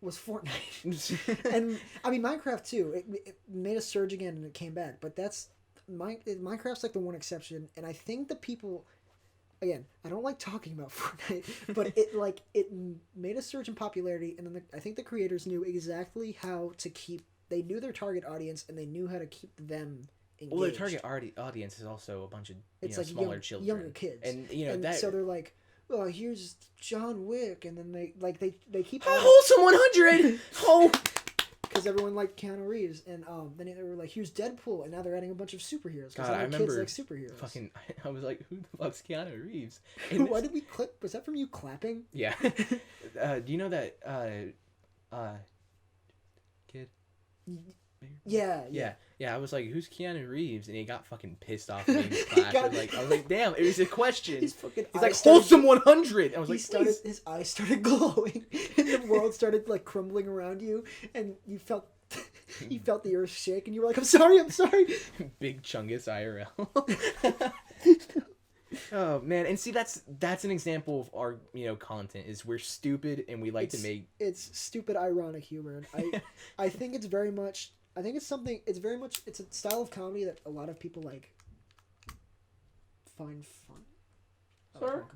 was Fortnite. And I mean Minecraft too. It made a surge again and it came back, but Minecraft's like the one exception, and I think the people. Again, I don't like talking about Fortnite, but it made a surge in popularity, and then I think the creators knew exactly how to they knew their target audience, and they knew how to keep them engaged. Well, their target audience is also a bunch of smaller children, younger kids, and that. So they're like, "Oh, here's John Wick," and then they keep wholesome 100. Oh. Because everyone liked Keanu Reeves, and then they were like, "Here's Deadpool," and now they're adding a bunch of superheroes. God, I remember kids like superheroes. I was like, "Who the fuck's Keanu Reeves?" Why did we clip? Was that from you clapping? Yeah. Do you know that kid? Yeah. I was like, "Who's Keanu Reeves?" And he got fucking pissed off at me in class. I was like, "Damn, it was a question." He's like, "Wholesome 100." I was like, his eyes started glowing, and the world started crumbling around you, and you felt the earth shake, and you were like, I'm sorry." Big Chungus IRL. Oh man, and see that's an example of our content is we're stupid and we like to make it's stupid ironic humor. And I think it's very much it's a style of comedy that a lot of people find fun. Sure.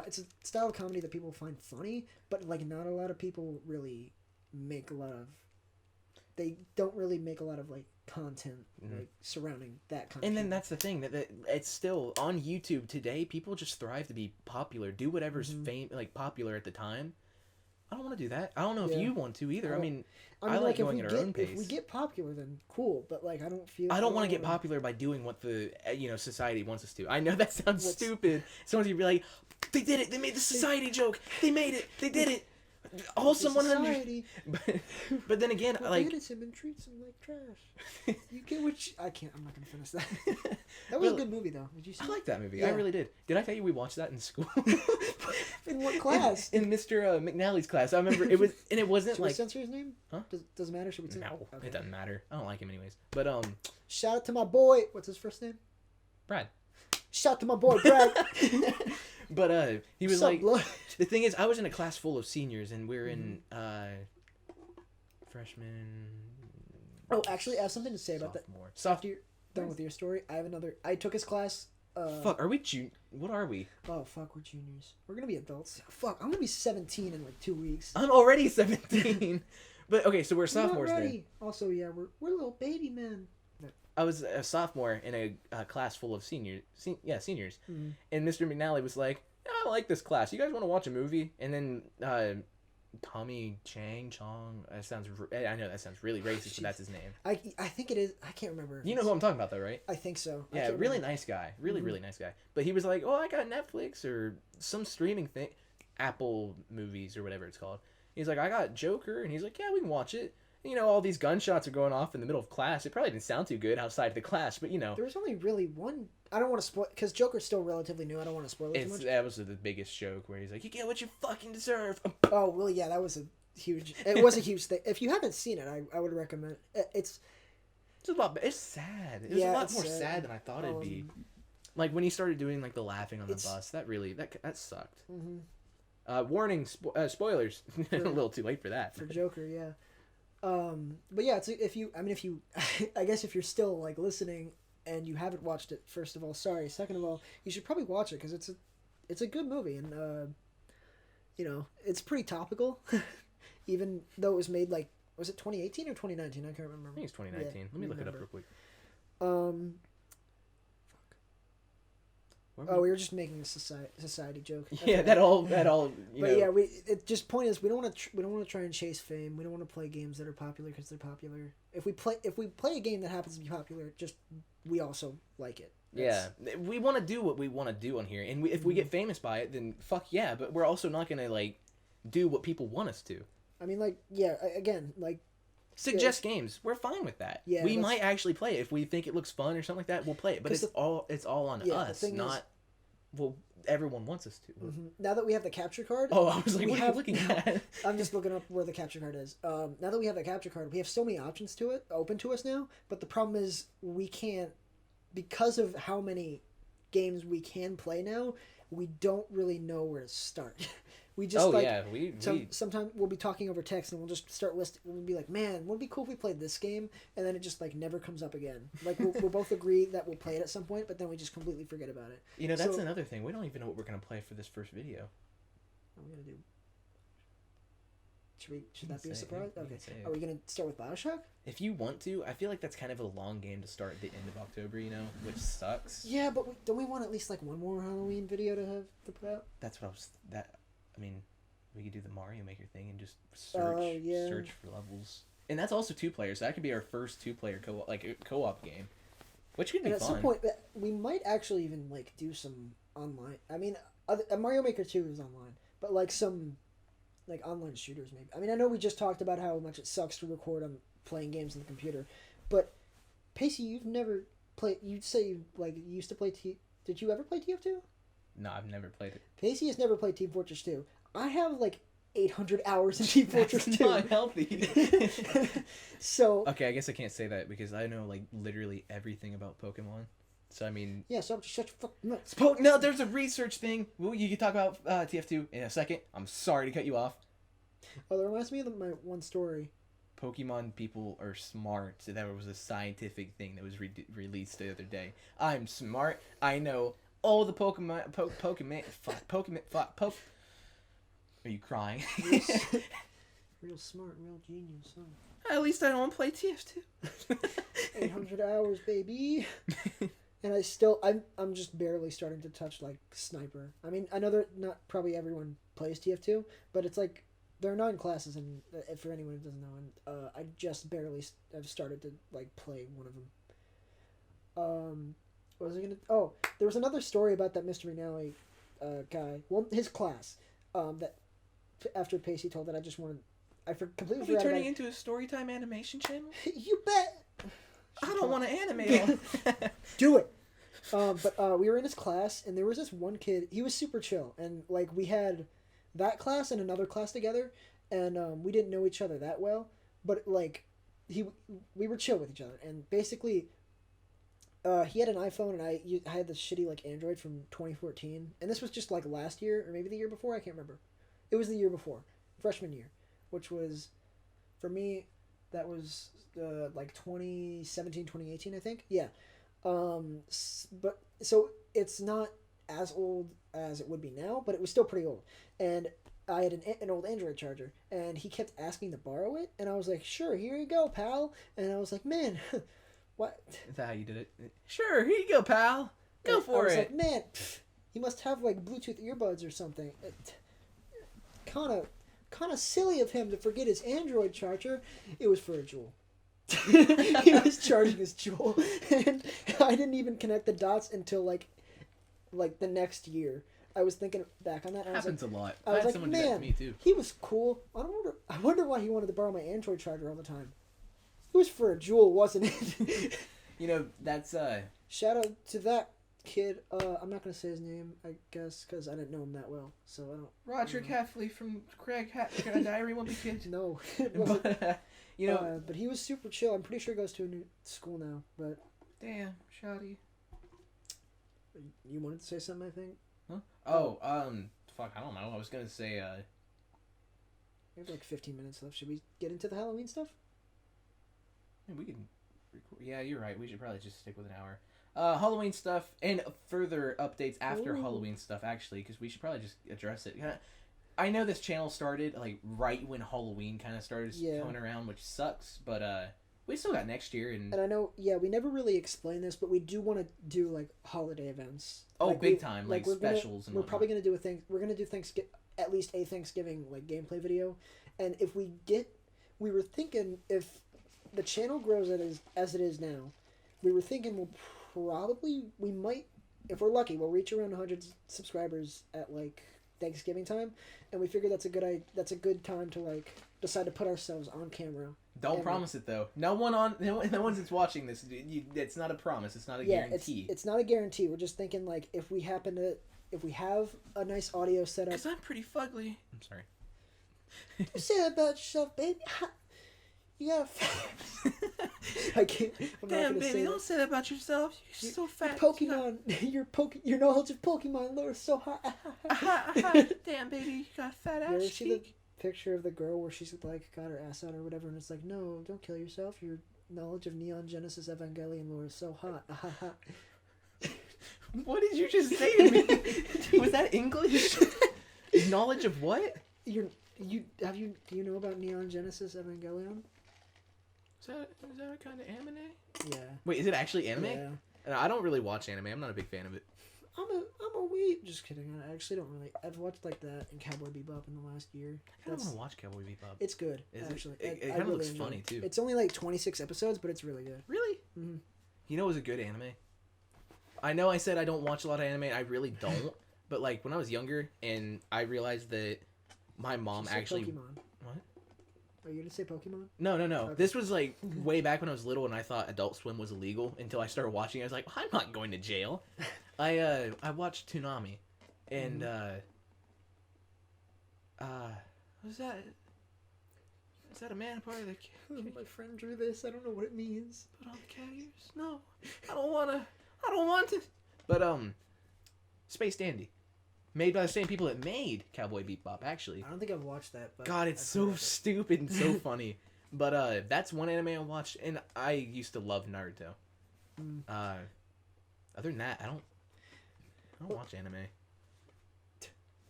It's a style of comedy that people find funny, but not a lot of people really make a lot of. They don't really make a lot of content surrounding that kind. And then that's the thing that it's still on YouTube today. People just thrive to be popular, do whatever's popular at the time. I don't want to do that. I don't know if you want to either. I mean I like going at our own pace. If we get popular, then cool. But I don't want to get popular by doing what the society wants us to. I know that sounds stupid. Someone's gonna be like, "They did it. They made the society joke. They made it. They did it." Wholesome 100. But then again, banishes him and treats him like trash. You get what I can't. I'm not gonna finish that. That was a good movie though. Did you see? I like that movie. Yeah. I really did. Did I tell you we watched that in school? In what class? In Mr. McNally's class. I remember it was, and it wasn't Should we censor his name? Huh? Does it matter? Should we censor? No, it doesn't matter. I don't like him anyways. But shout out to my boy. What's his first name? Brad. Shout out to my boy Brad. But he was like, the thing is, I was in a class full of seniors, and we're in freshmen. Oh, actually, I have something to say about that. After you're done with your story, I have another. I took his class. Fuck, are we what are we? Oh fuck, we're juniors. We're gonna be adults. Fuck, I'm gonna be 17 in 2 weeks. I'm already 17. But okay, so we're sophomores then. Also, yeah, we're little baby men. I was a sophomore in a class full of seniors. Mm-hmm. And Mr. McNally was like, "I like this class. You guys want to watch a movie?" And then Tommy Chong. I know that sounds really racist, but that's his name. I think it is. I can't remember. You know who I'm talking about, though, right? I think so. Yeah, really nice guy. Really, really nice guy. But he was like, "Oh, I got Netflix or some streaming thing, Apple Movies or whatever it's called." He's like, "I got Joker," and he's like, "Yeah, we can watch it." All these gunshots are going off in the middle of class. It probably didn't sound too good outside of the class, but There was only really one. I don't want to spoil, because Joker's still relatively new. I don't want to spoil it too much. That was the biggest joke where he's like, "You get what you fucking deserve." Oh, well, yeah, that was a huge... It was a huge thing. If you haven't seen it, I would recommend it. It's a lot... It's sad. It was a lot more sad than I thought it'd be. When he started doing, the laughing on the bus, that really... That sucked. Mm-hmm. Warning, spoilers. A little too late for that. For Joker, yeah. But yeah, if you, I guess if you're still like listening and you haven't watched it, first of all, sorry. Second of all, you should probably watch it because it's a good movie, and it's pretty topical, even though it was made like, was it 2018 or 2019? I can't remember. I think it's 2019. Yeah, Let me look it up real quick. We were just making a society joke. Yeah, that all. Yeah, just point is we don't want to try and chase fame. We don't want to play games that are popular because they're popular. If we play a game that happens to be popular, just we also like it. Yeah, we want to do what we want to do on here, and if we get famous by it, then fuck yeah. But we're also not gonna like do what people want us to. I mean, like, yeah, again, like, suggest games. We're fine with that. Yeah, we might actually play it if we think it looks fun or something like that. We'll play it, but it's all on us, not everyone wants us to. Mm-hmm. Now that we have the capture card. Oh, I was like, what are you looking at? I'm just looking up where the capture card is. Now that we have the capture card, we have so many options to it open to us now. But the problem is we can't, because of how many games we can play now. We don't really know where to start. We just sometimes we'll be talking over text and we'll just start listing. We'll be like, man, would it be cool if we played this game? And then it just like never comes up again. Like we'll both agree that we'll play it at some point, but then we just completely forget about it. That's another thing. We don't even know what we're gonna play for this first video. What are we gonna do? Should that be a surprise? Okay. Are we gonna start with BioShock? If you want to, I feel like that's kind of a long game to start at the end of October, which sucks. Yeah, but don't we want at least like one more Halloween video to put out? That's what I mean, we could do the Mario Maker thing and just search for levels. And that's also 2 players. So that could be our first 2-player co-op game, which could be fun. At some point, we might actually even like do some online. I mean, Mario Maker 2 is online, but like some like online shooters maybe. I mean, I know we just talked about how much it sucks to record on playing games on the computer, but Pacey, you've never played. You say you used to play Did you ever play TF2? No, I've never played it. Pacey has never played Team Fortress 2. I have like 800 hours in Team Fortress 2. That's not healthy. So okay, I guess I can't say that because I know like literally everything about Pokemon. So I mean, yeah. So I'm just shut your fucking mouth. No, there's a research thing. Well, you can talk about TF2 in a second. I'm sorry to cut you off. Oh, that reminds me of my one story. Pokemon people are smart. So there was a scientific thing that was released the other day. I'm smart. I know all the Pokemon. Are you crying? Real smart, real genius. Huh? At least I don't play TF2. 800 hours, baby. And I'm just barely starting to touch like Sniper. I mean, I know not probably everyone plays TF2, but it's like there are 9 classes, and for anyone who doesn't know, and I just barely have started to like play one of them. What was I gonna? Oh, there was another story about that Mystery Nally guy. Well, his class. That after Pacey told that, I just wanted. Completely forgot. Are we turning into a Storytime animation channel? You bet. I don't want to animate. Do it. But we were in his class, and there was this one kid. He was super chill, and like we had that class and another class together, and we didn't know each other that well, but like we were chill with each other, and basically. He had an iPhone, and I had this shitty like Android from 2014, and this was just like last year or maybe the year before. I can't remember. It was the year before, freshman year, which was for me. That was like 2017, 2018, I think. Yeah. But so it's not as old as it would be now, but it was still pretty old. And I had an old Android charger, and he kept asking to borrow it, and I was like, "Sure, here you go, pal." And I was like, "Man." What? Is that how you did it? Sure, here you go, pal. Go for it. I was like, man, he must have like Bluetooth earbuds or something. Kind of silly of him to forget his Android charger. It was for a Juul. He was charging his Juul, and I didn't even connect the dots until like the next year. I was thinking back on that. And happens a lot. I was like, someone man, do that to me too. He was cool. I wonder why he wanted to borrow my Android charger all the time. It was for a Juul, wasn't it? That's Shout out to that kid. I'm not gonna say his name, I guess, because I didn't know him that well, so I don't. Roger Caffley from Craig Diary won't be kids. No, but, but he was super chill. I'm pretty sure he goes to a new school now. But damn, shoddy. You wanted to say something, I think. Huh? Oh, fuck, I don't know. I was gonna say, We have like 15 minutes left. Should we get into the Halloween stuff? yeah, we can record. Yeah, you're right. We should probably just stick with an hour. Halloween stuff and further updates after Ooh. Halloween stuff, actually, because we should probably just address it. I know this channel started, like, right when Halloween kind of started coming around, which sucks, but, we still got next year, and I know, we never really explained this, but we do want to do, like, holiday events. oh, like, big time, like specials we're probably going to do we're going to do at least a Thanksgiving, like, gameplay video, and if we were thinking, if the channel grows as it is now, we were thinking we might, if we're lucky, we'll reach around 100 subscribers at, like, Thanksgiving time, and we figured that's a good time to, like, decide to put ourselves on camera. Don't promise it though. No ones that's watching this, it's not a promise. It's not a guarantee. It's not a guarantee. We're just thinking, like, if we have a nice audio setup. Because I'm pretty fugly. I'm sorry. Don't say that about yourself, baby. You got fat. I can't. Damn, baby, don't say that about yourself. You're so fat. Pokemon, your knowledge of Pokemon lore is so high. Damn, baby, you got fat ass. You ever see the picture of the girl where she's like got her ass out or whatever, and it's like, no, don't kill yourself. Your knowledge of Neon Genesis Evangelion lore is so hot. What did you just say to me? Was that English? Knowledge of what? Do you know about Neon Genesis Evangelion? Is that a kind of anime? Yeah. Wait, is it actually anime? Yeah. I don't really watch anime. I'm not a big fan of it. I'm a weeb. Just kidding. I actually don't really. I've watched like that and Cowboy Bebop in the last year. I don't want to watch Cowboy Bebop. It's good. Is actually. It kind of looks funny too. It's only like 26 episodes, but it's really good. Really? Mm-hmm. You know, it was a good anime. I know I said I don't watch a lot of anime. I really don't. But like when I was younger, and I realized that my mom actually. Pokemon. What? Are you gonna say Pokemon? No. Okay. This was like way back when I was little, and I thought Adult Swim was illegal until I started watching it. I was like, I'm not going to jail. I watched Toonami, and was that? Is that a man part of the? My friend drew this. I don't know what it means. Put on the cat ears. No, I don't want to. But Space Dandy. Made by the same people that made Cowboy Bebop, actually. I don't think I've watched that. But God, it's so stupid and so funny. But that's one anime I watched, and I used to love Naruto. Other than that, I don't watch anime.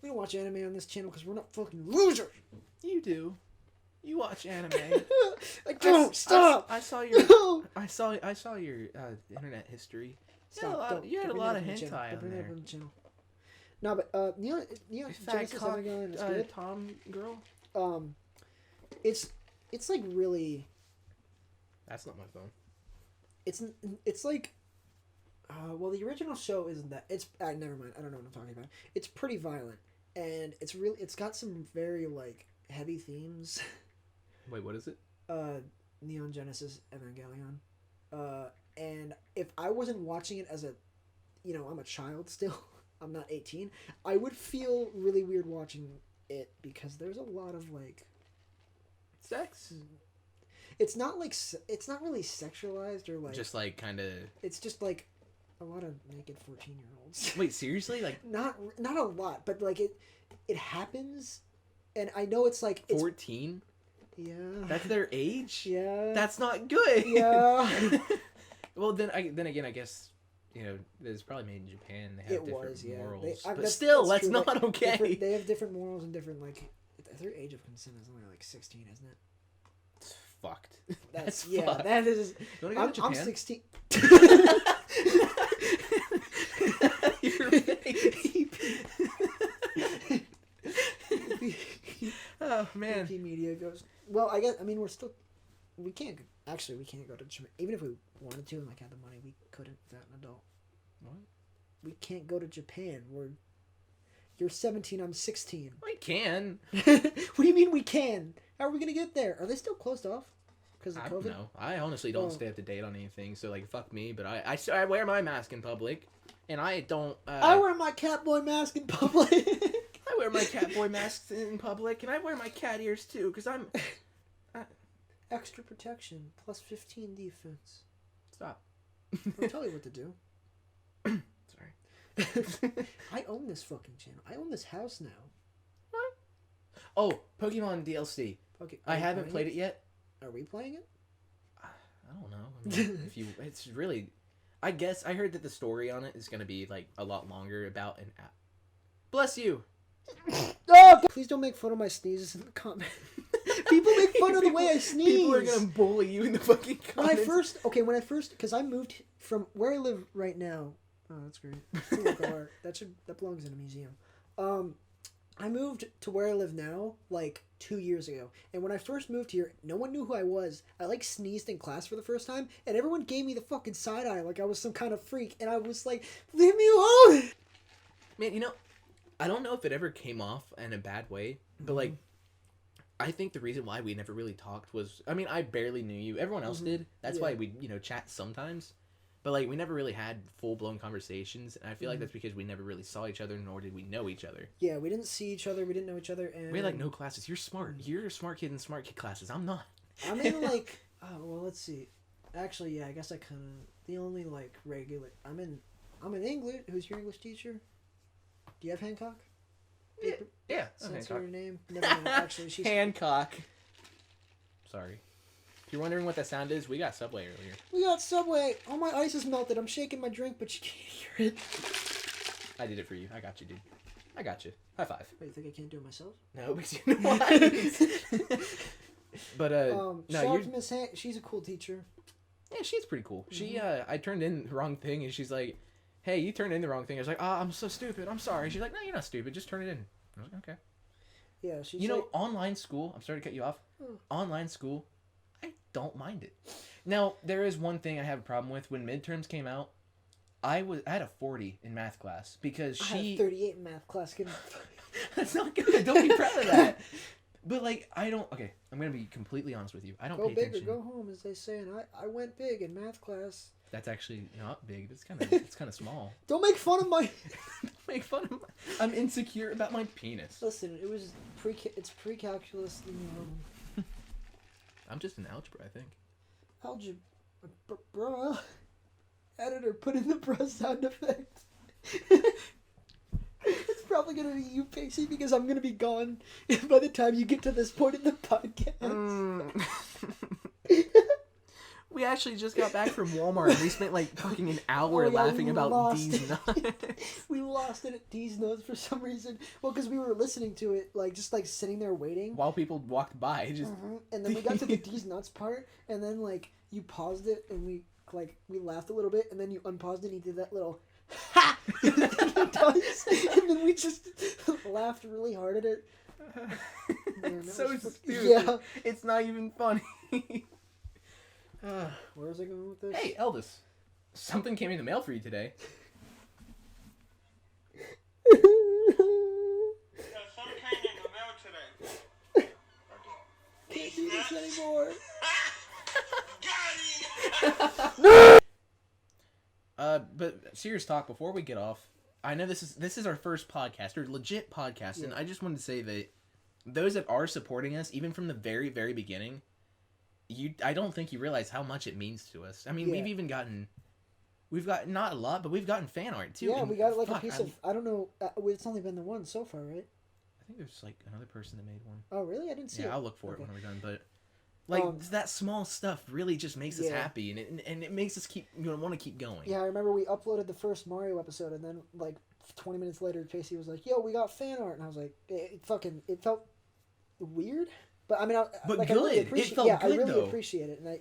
We don't watch anime on this channel because we're not fucking losers. You do. You watch anime. I don't. Stop. I saw your. No. I saw your internet history. Stop. You had a lot of hentai on there. No, but Neon Genesis Evangelion is good. Tom girl. It's like really. That's not my phone. It's like. Well, the original show isn't that. It's never mind. I don't know what I'm talking about. It's pretty violent, and it's got some very like heavy themes. Wait, what is it? Neon Genesis Evangelion. And if I wasn't watching it as I'm a child still. I'm not 18. I would feel really weird watching it because there's a lot of like sex. It's not really sexualized or like just like kind of. It's just like a lot of naked 14-year-olds. Wait, seriously? Like not a lot, but like it happens, and I know it's like 14. Yeah. That's their age. Yeah. That's not good. Yeah. Well, then again, I guess. You know, it's probably made in Japan. They have different morals. But still, that's not okay. They have different morals and different, like... Their age of consent is only, like, 16, isn't it? It's fucked. That's fucked. Yeah, that is... You want to go to Japan? I'm 16. Your face. Oh, man. AP Media goes... Well, we're still... We can't go to Japan. Even if we wanted to and, like, had the money, we couldn't without an adult. What? We can't go to Japan. You're 17, I'm 16. We can. What do you mean we can? How are we going to get there? Are they still closed off? Because of COVID? I don't know. I honestly don't stay up to date on anything, so, like, fuck me. But I wear my mask in public, and I don't... I wear my Catboy mask in public. I wear my Catboy mask in public, and I wear my cat ears, too, because I'm... Extra protection, plus 15 defense. Stop. I'll tell you what to do. Sorry. I own this fucking channel. I own this house now. What? Oh, Pokemon DLC. Okay, I haven't played it yet. Are we playing it? I don't know. I mean, it's really. I guess I heard that the story on it is going to be like a lot longer about an app. Bless you. Oh, please don't make fun of my sneezes in the comments. People make fun of the way I sneeze. People are gonna bully you in the fucking comments. When I first, because I moved from where I live right now. Oh, that's great. That belongs in a museum. I moved to where I live now like 2 years ago, and when I first moved here, no one knew who I was. I like sneezed in class for the first time, and everyone gave me the fucking side eye like I was some kind of freak, and I was like, "Leave me alone!" Man, you know, I don't know if it ever came off in a bad way, but like, I think the reason why we never really talked was, I mean, I barely knew you. Everyone else did. That's why we, chat sometimes. But like, we never really had full-blown conversations, and I feel like that's because we never really saw each other, nor did we know each other. Yeah, we didn't see each other. We didn't know each other, and we had like no classes. You're smart. You're a smart kid in smart kid classes. I'm not. I'm in like, let's see. Actually, yeah, I guess I kind of the only like regular. I'm in English. Who's your English teacher? Do you have Hancock? Yeah. Censor your name. Never mind. Actually, she's Hancock. Sorry. If you're wondering what that sound is, we got Subway earlier. We got Subway. All my ice is melted. I'm shaking my drink, but you can't hear it. I did it for you. I got you, dude. I got you. High five. Wait, you think I can't do it myself? No, because you know why. But shout no, out to Miss Hank. She's a cool teacher. Yeah, she's pretty cool. She I turned in the wrong thing, and she's like, "Hey, you turned in the wrong thing." I was like, I'm so stupid. I'm sorry." She's like, "No, you're not stupid. Just turn it in." I was like, "Okay." Yeah, she's. Online school. I'm sorry to cut you off. Online school. I don't mind it. Now, there is one thing I have a problem with. When midterms came out, I had a 40 in math class because I had 38 in math class. That's not good. Don't be proud of that. But like, I don't. Okay, I'm gonna be completely honest with you. I don't go pay big attention. Or go home, as they say, and I went big in math class. That's actually not big. It's kind of small. Don't make fun of my. Make fun of my. I'm insecure about my penis. Listen, it's pre-calculus. I'm just an algebra, I think. Algebra, bruh. Editor, put in the bruh sound effect. It's probably gonna be you, Pacey, because I'm gonna be gone by the time you get to this point in the podcast. We actually just got back from Walmart and we spent like fucking an hour laughing about D's nuts. We lost it at D's nuts for some reason. Well, because we were listening to it, like just like sitting there waiting while people walked by. Just and then we got to the D's nuts part, and then like you paused it, and we laughed a little bit, and then you unpaused it, and you did that little ha, and then we just laughed really hard at it. Man, it's so stupid. Yeah, it's not even funny. Where was I going with this? Hey, Elvis. Something came in the mail for you today. Something came in the mail today. Can't do this anymore. No! But serious talk, before we get off, I know this is our first podcast, or legit podcast, and I just wanted to say that those that are supporting us, even from the very, very beginning, I don't think you realize how much it means to us. I mean, we've got not a lot, but we've gotten fan art too. Yeah, we got like a piece of, I don't know, it's only been the one so far, right? I think there's like another person that made one. Oh, really? I didn't see it. Yeah, I'll look for it when we're done, but like that small stuff really just makes us happy, and it makes us want to keep going. Yeah, I remember we uploaded the first Mario episode, and then like 20 minutes later, Casey was like, "Yo, we got fan art," and I was like, it felt weird. But I mean, but like, good. I really appreciate, it felt good, I really though. appreciate it, and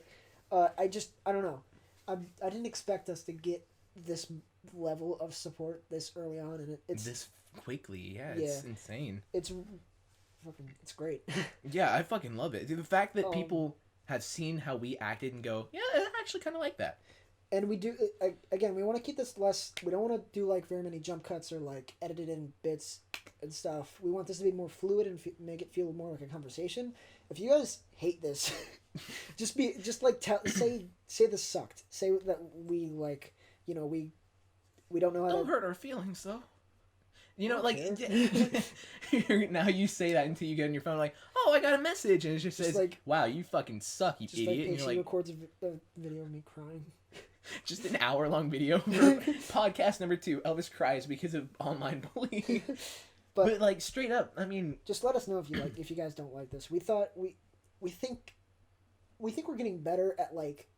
I don't know, I didn't expect us to get this level of support this early on, and it's this quickly. Yeah, it's insane. It's great. Yeah, I fucking love it. The fact that people have seen how we acted and go, yeah, I actually kind of like that. And we do, again, we want to keep this less, we don't want to do like very many jump cuts or like edited in bits and stuff. We want this to be more fluid and make it feel more like a conversation. If you guys hate this, say this sucked. Say that we like, we don't know how Don't to hurt our feelings though. Now you say that until you get on your phone like, oh, I got a message, and it just says like, wow, you fucking suck, you idiot. Like, and you're like, records a video of me crying. Just an hour-long video for podcast number 2. Elvis cries because of online bullying. But like straight up, I mean, just let us know if you guys don't like this. We think we're getting better at like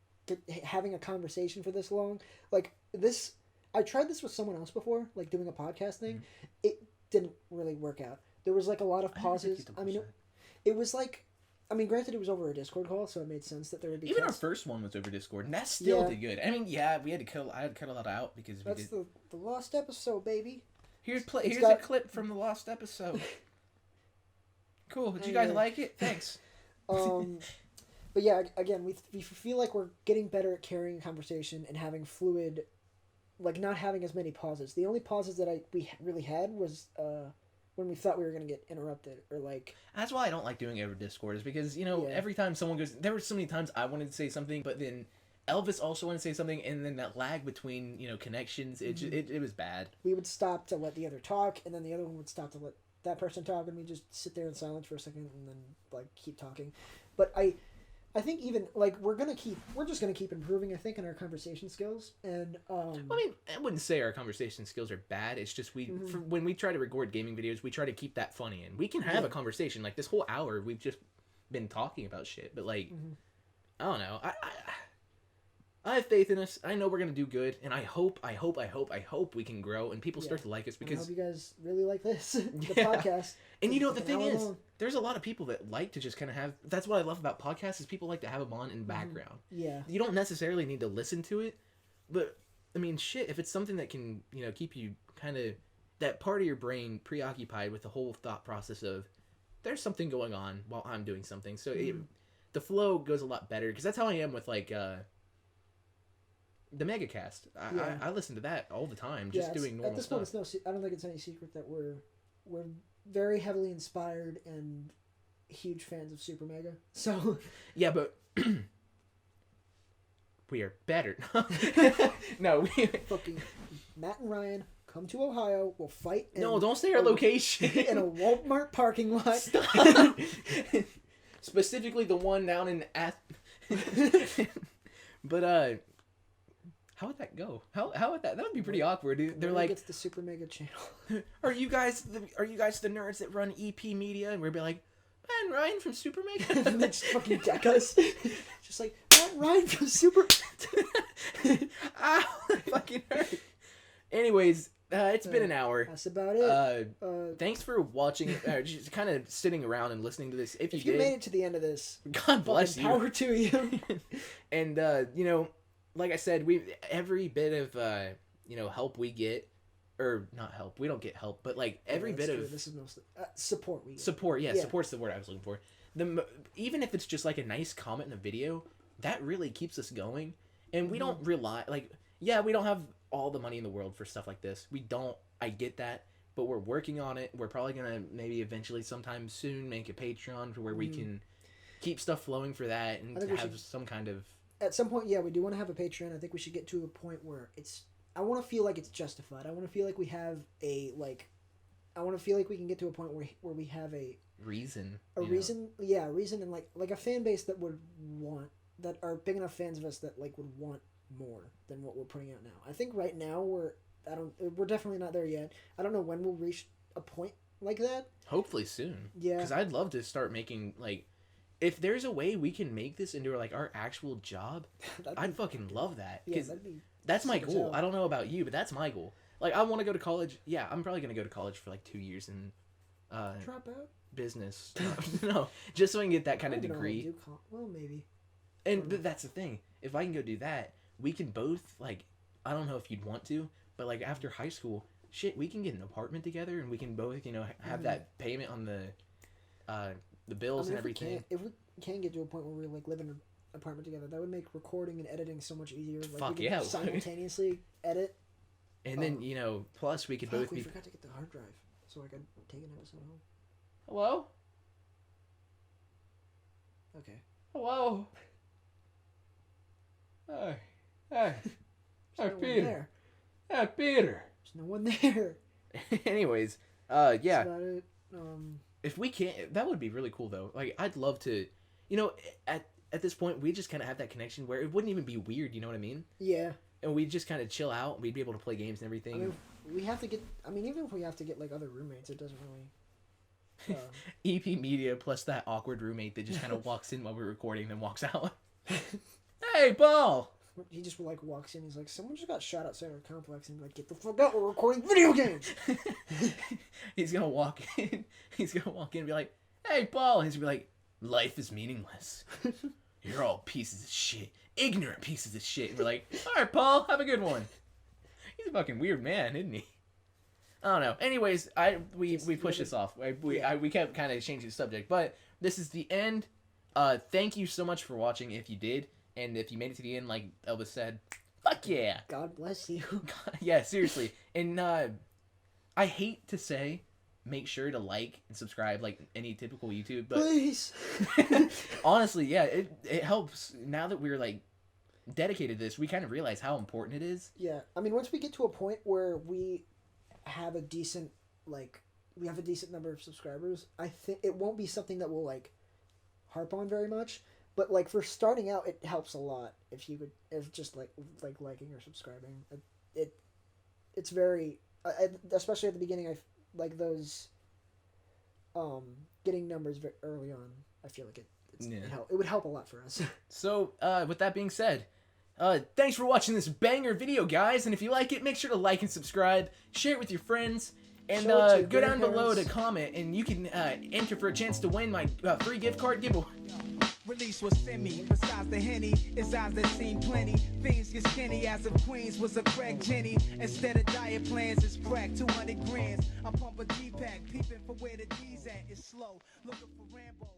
having a conversation for this long. Like this, I tried this with someone else before, like doing a podcast thing. Mm-hmm. It didn't really work out. There was like a lot of pauses. I mean, it was like, I mean, granted, it was over a Discord call, so it made sense that there would be. Even our first one was over Discord, and that still did good. I mean, yeah, we had to cut. I had to cut a lot out because that's the lost episode, baby. Here's a clip from the lost episode. Cool. Did you guys like it? Thanks. But yeah, again, we feel like we're getting better at carrying a conversation and having fluid, like not having as many pauses. The only pauses that we really had was when we thought we were going to get interrupted or like. That's why I don't like doing it over Discord, is because, every time someone goes, there were so many times I wanted to say something, but then Elvis also wanted to say something, and then that lag between, connections, it was bad. We would stop to let the other talk, and then the other one would stop to let that person talk, and we just sit there in silence for a second and then like keep talking. But I think even like we're just gonna keep improving, I think, in our conversation skills. And I mean, I wouldn't say our conversation skills are bad. It's just when we try to record gaming videos, we try to keep that funny, and we can have a conversation. Like this whole hour, we've just been talking about shit. But like, I don't know. I have faith in us. I know we're gonna do good, and I hope we can grow and people start to like us, because I hope you guys really like this the podcast. And the thing is, there's a lot of people that like to just kind of have. That's what I love about podcasts, is people like to have them on in background. Yeah. You don't necessarily need to listen to it, but I mean, shit, if it's something that can keep you kind of that part of your brain preoccupied with the whole thought process of there's something going on while I'm doing something, so the flow goes a lot better, because that's how I am with like. The Megacast. I listen to that all the time, just doing normal stuff. At this point, I don't think it's any secret that we're very heavily inspired and huge fans of Super Mega. So yeah, but we are better. No, we fucking Matt and Ryan come to Ohio. We'll fight. No, don't say our location. In a Walmart parking lot. Stop. Specifically, the one down in But how would that go? How would that? That would be pretty awkward. They're like, it's the Super Mega channel. Are you guys the nerds that run EP Media? And we'd be like, Matt and Ryan from Super Mega. And they just fucking deck us. Just like, Matt and Ryan from Super. Ow, that fucking hurt. Anyways, it's been an hour. That's about it. Thanks for watching. Just kind of sitting around and listening to this. If you made it to the end of this, God bless you. Power to you. And like I said, every bit of help we get, or not help, we don't get help, but like every bit of this is mostly support we get. Support, support's the word I was looking for. Even if it's just like a nice comment in a video, that really keeps us going. And we don't rely, like, we don't have all the money in the world for stuff like this. We don't. I get that, but we're working on it. We're probably gonna maybe eventually sometime soon make a Patreon for where we can keep stuff flowing for that and have some kind of. At some point, we do want to have a Patreon. I think we should get to a point where I want to feel like it's justified. I want to feel like we have I want to feel like we can get to a point where we have a reason. A reason, and like a fan base that are big enough fans of us that like would want more than what we're putting out now. I think right now we're definitely not there yet. I don't know when we'll reach a point like that. Hopefully soon. Yeah. Because I'd love to start making like. If there's a way we can make this into like our actual job, I'd fucking love that. Because that's my goal. I don't know about you, but that's my goal. Like, I want to go to college. Yeah, I'm probably going to go to college for like 2 years and drop out? Business. No, just so I can get that kind of degree. Well, maybe. And but that's the thing. If I can go do that, we can both, like, I don't know if you'd want to, but like after high school, shit, we can get an apartment together and we can both, have that payment on the bills and everything. If we can get to a point where we like live in an apartment together, that would make recording and editing so much easier. Like, Fuck we could simultaneously edit. And then plus we could both. We forgot to get the hard drive, so I could take an episode home. Hello. Okay. Hello. Hey. Hey. There's no Peter. One there. Hey, Peter. There's no one there. Anyways, yeah. That's about it. If we can't, that would be really cool though. Like, I'd love to, at this point, we just kind of have that connection where it wouldn't even be weird. You know what I mean? Yeah. And we'd just kind of chill out. We'd be able to play games and everything. I mean, we have to get. I mean, even if we have to get like other roommates, it doesn't really. EP Media plus that awkward roommate that just kind of walks in while we're recording, then walks out. Hey, Paul! He just like walks in. He's like, someone just got shot outside our complex, and like, get the fuck out! We're recording video games. He's gonna walk in. He's gonna walk in and be like, "Hey, Paul!" And he's gonna be like, "Life is meaningless. You're all pieces of shit, ignorant pieces of shit." And we're like, "All right, Paul, have a good one." He's a fucking weird man, isn't he? I don't know. Anyways, we pushed this off. We kept kind of changing the subject, but this is the end. Thank you so much for watching. If you did, and if you made it to the end, like Elvis said, fuck yeah. God bless you. Yeah, seriously. And I hate to say, make sure to like and subscribe like any typical YouTube, but Please. honestly, yeah, it helps. Now that we're like dedicated to this, we kind of realize how important it is. Yeah, I mean, once we get to a point where we have a decent number of subscribers, I think it won't be something that we'll like harp on very much. But like for starting out, it helps a lot if just like liking or subscribing. It's very especially at the beginning. I like those getting numbers very early on. I feel like it would help a lot for us. So with that being said, thanks for watching this banger video, guys. And if you like it, make sure to like and subscribe, share it with your friends, and go down below to comment, and you can enter for a chance to win my free gift card giveaway. Release was semi, besides the Henny, it's eyes that seen plenty. Things get skinny as if Queens was a crack Jenny. Instead of diet plans, it's crack 200 grams. I pump a G-pack, peeping for where the D's at. It's slow, looking for Rambo.